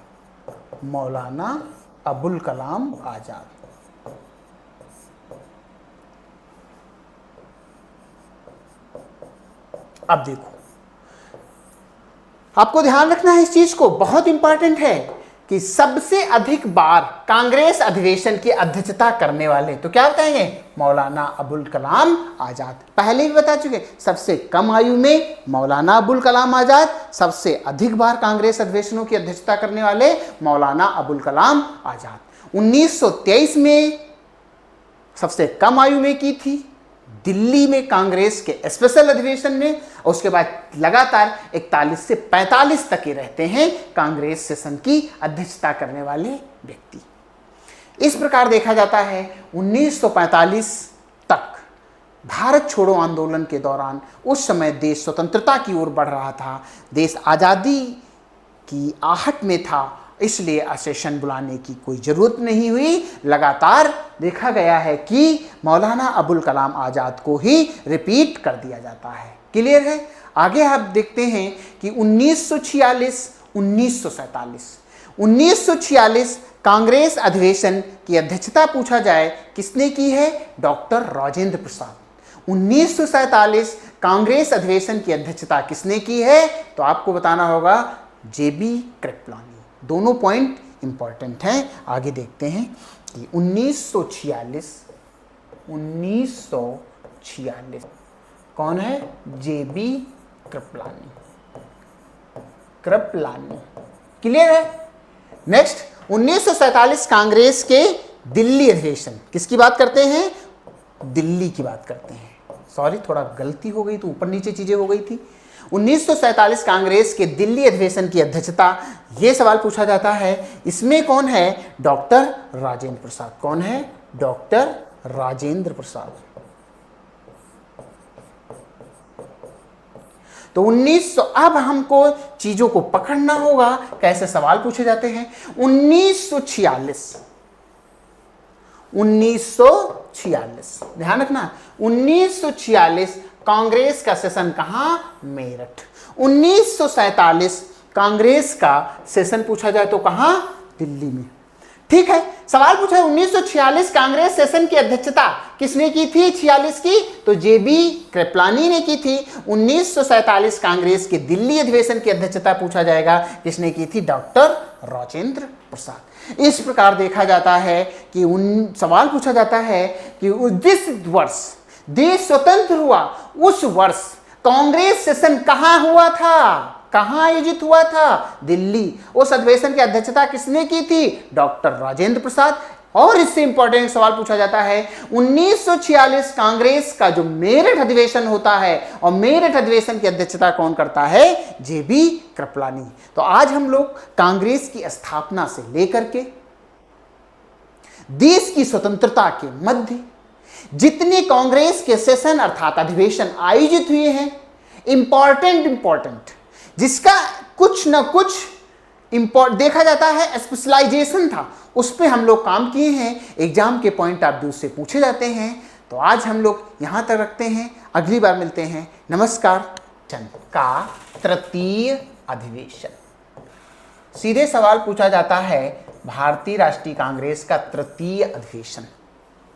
मौलाना अबुल कलाम आजाद। अब देखो, आपको ध्यान रखना है इस चीज को, बहुत इंपॉर्टेंट है कि सबसे अधिक बार कांग्रेस अधिवेशन की अध्यक्षता करने वाले तो क्या बताएंगे, मौलाना अबुल कलाम आजाद। पहले भी बता चुके, सबसे कम आयु में मौलाना अबुल कलाम आजाद, सबसे अधिक बार कांग्रेस अधिवेशनों की अध्यक्षता करने वाले मौलाना अबुल कलाम आजाद। 1923 में सबसे कम आयु में की थी दिल्ली में कांग्रेस के स्पेशल अधिवेशन में, और उसके बाद लगातार 41 से 45 तक ही रहते हैं कांग्रेस सेशन की अध्यक्षता करने वाले व्यक्ति। इस प्रकार देखा जाता है 1945 तक भारत छोड़ो आंदोलन के दौरान, उस समय देश स्वतंत्रता की ओर बढ़ रहा था, देश आज़ादी की आहट में था, इसलिए सेशन बुलाने की कोई ज़रूरत नहीं हुई। लगातार देखा गया है कि मौलाना अबुल कलाम आज़ाद को ही रिपीट कर दिया जाता है। क्लियर है? आगे आप देखते हैं कि 1946, 1946 कांग्रेस अधिवेशन की अध्यक्षता पूछा जाए किसने की है, डॉक्टर राजेंद्र प्रसाद। 1947 कांग्रेस अधिवेशन की अध्यक्षता किसने की है, तो आपको बताना होगा जेबी कृपलानी। दोनों पॉइंट इंपॉर्टेंट हैं। आगे देखते हैं कि 1946 कौन है, जेबी कृपलानी। क्लियर है? नेक्स्ट 1947 कांग्रेस के दिल्ली अधिवेशन, किसकी बात करते हैं, दिल्ली की बात करते हैं। सॉरी, थोड़ा गलती हो गई, तो ऊपर नीचे चीजें हो गई थी। 1947 कांग्रेस के दिल्ली अधिवेशन की अध्यक्षता, यह सवाल पूछा जाता है, इसमें कौन है, डॉक्टर राजेंद्र प्रसाद। कौन है, डॉक्टर राजेंद्र प्रसाद। तो 1900, अब हमको चीजों को पकड़ना होगा, कैसे सवाल पूछे जाते हैं। 1946 ध्यान रखना, 1946 कांग्रेस का सेशन कहां, मेरठ। 1947 कांग्रेस का सेशन पूछा जाए तो कहां, दिल्ली में। ठीक है, सवाल पूछा 1946 कांग्रेस सेशन की अध्यक्षता किसने की थी 46 की, तो जेबी कृपलानी ने की थी। 1947 कांग्रेस के दिल्ली अधिवेशन की अध्यक्षता पूछा जाएगा, किसने की थी, डॉक्टर राजेंद्र प्रसाद। इस प्रकार देखा जाता है कि सवाल पूछा जाता है कि जिस वर्ष देश स्वतंत्र हुआ उस वर्ष कांग्रेस सेशन कहां हुआ था, कहां आयोजित हुआ था, दिल्ली। उस अधिवेशन की अध्यक्षता किसने की थी, डॉक्टर राजेंद्र प्रसाद। और इससे इंपॉर्टेंट सवाल पूछा जाता है 1946 कांग्रेस का जो मेरठ अधिवेशन होता है, और मेरठ अधिवेशन की अध्यक्षता कौन करता है, जेबी कृपलानी। तो आज हम लोग कांग्रेस की स्थापना से लेकर के देश की स्वतंत्रता के मध्य जितने कांग्रेस के सेशन अर्थात अधिवेशन आयोजित हुए हैं, इंपॉर्टेंट जिसका कुछ ना कुछ देखा जाता है स्पेशलाइजेशन था, उस पर हम लोग काम किए हैं। एग्जाम के पॉइंट ऑफ व्यू से पूछे जाते हैं। तो आज हम लोग यहां तक रखते हैं, अगली बार मिलते हैं। नमस्कार। का तृतीय अधिवेशन, सीधे सवाल पूछा जाता है भारतीय राष्ट्रीय कांग्रेस का तृतीय अधिवेशन।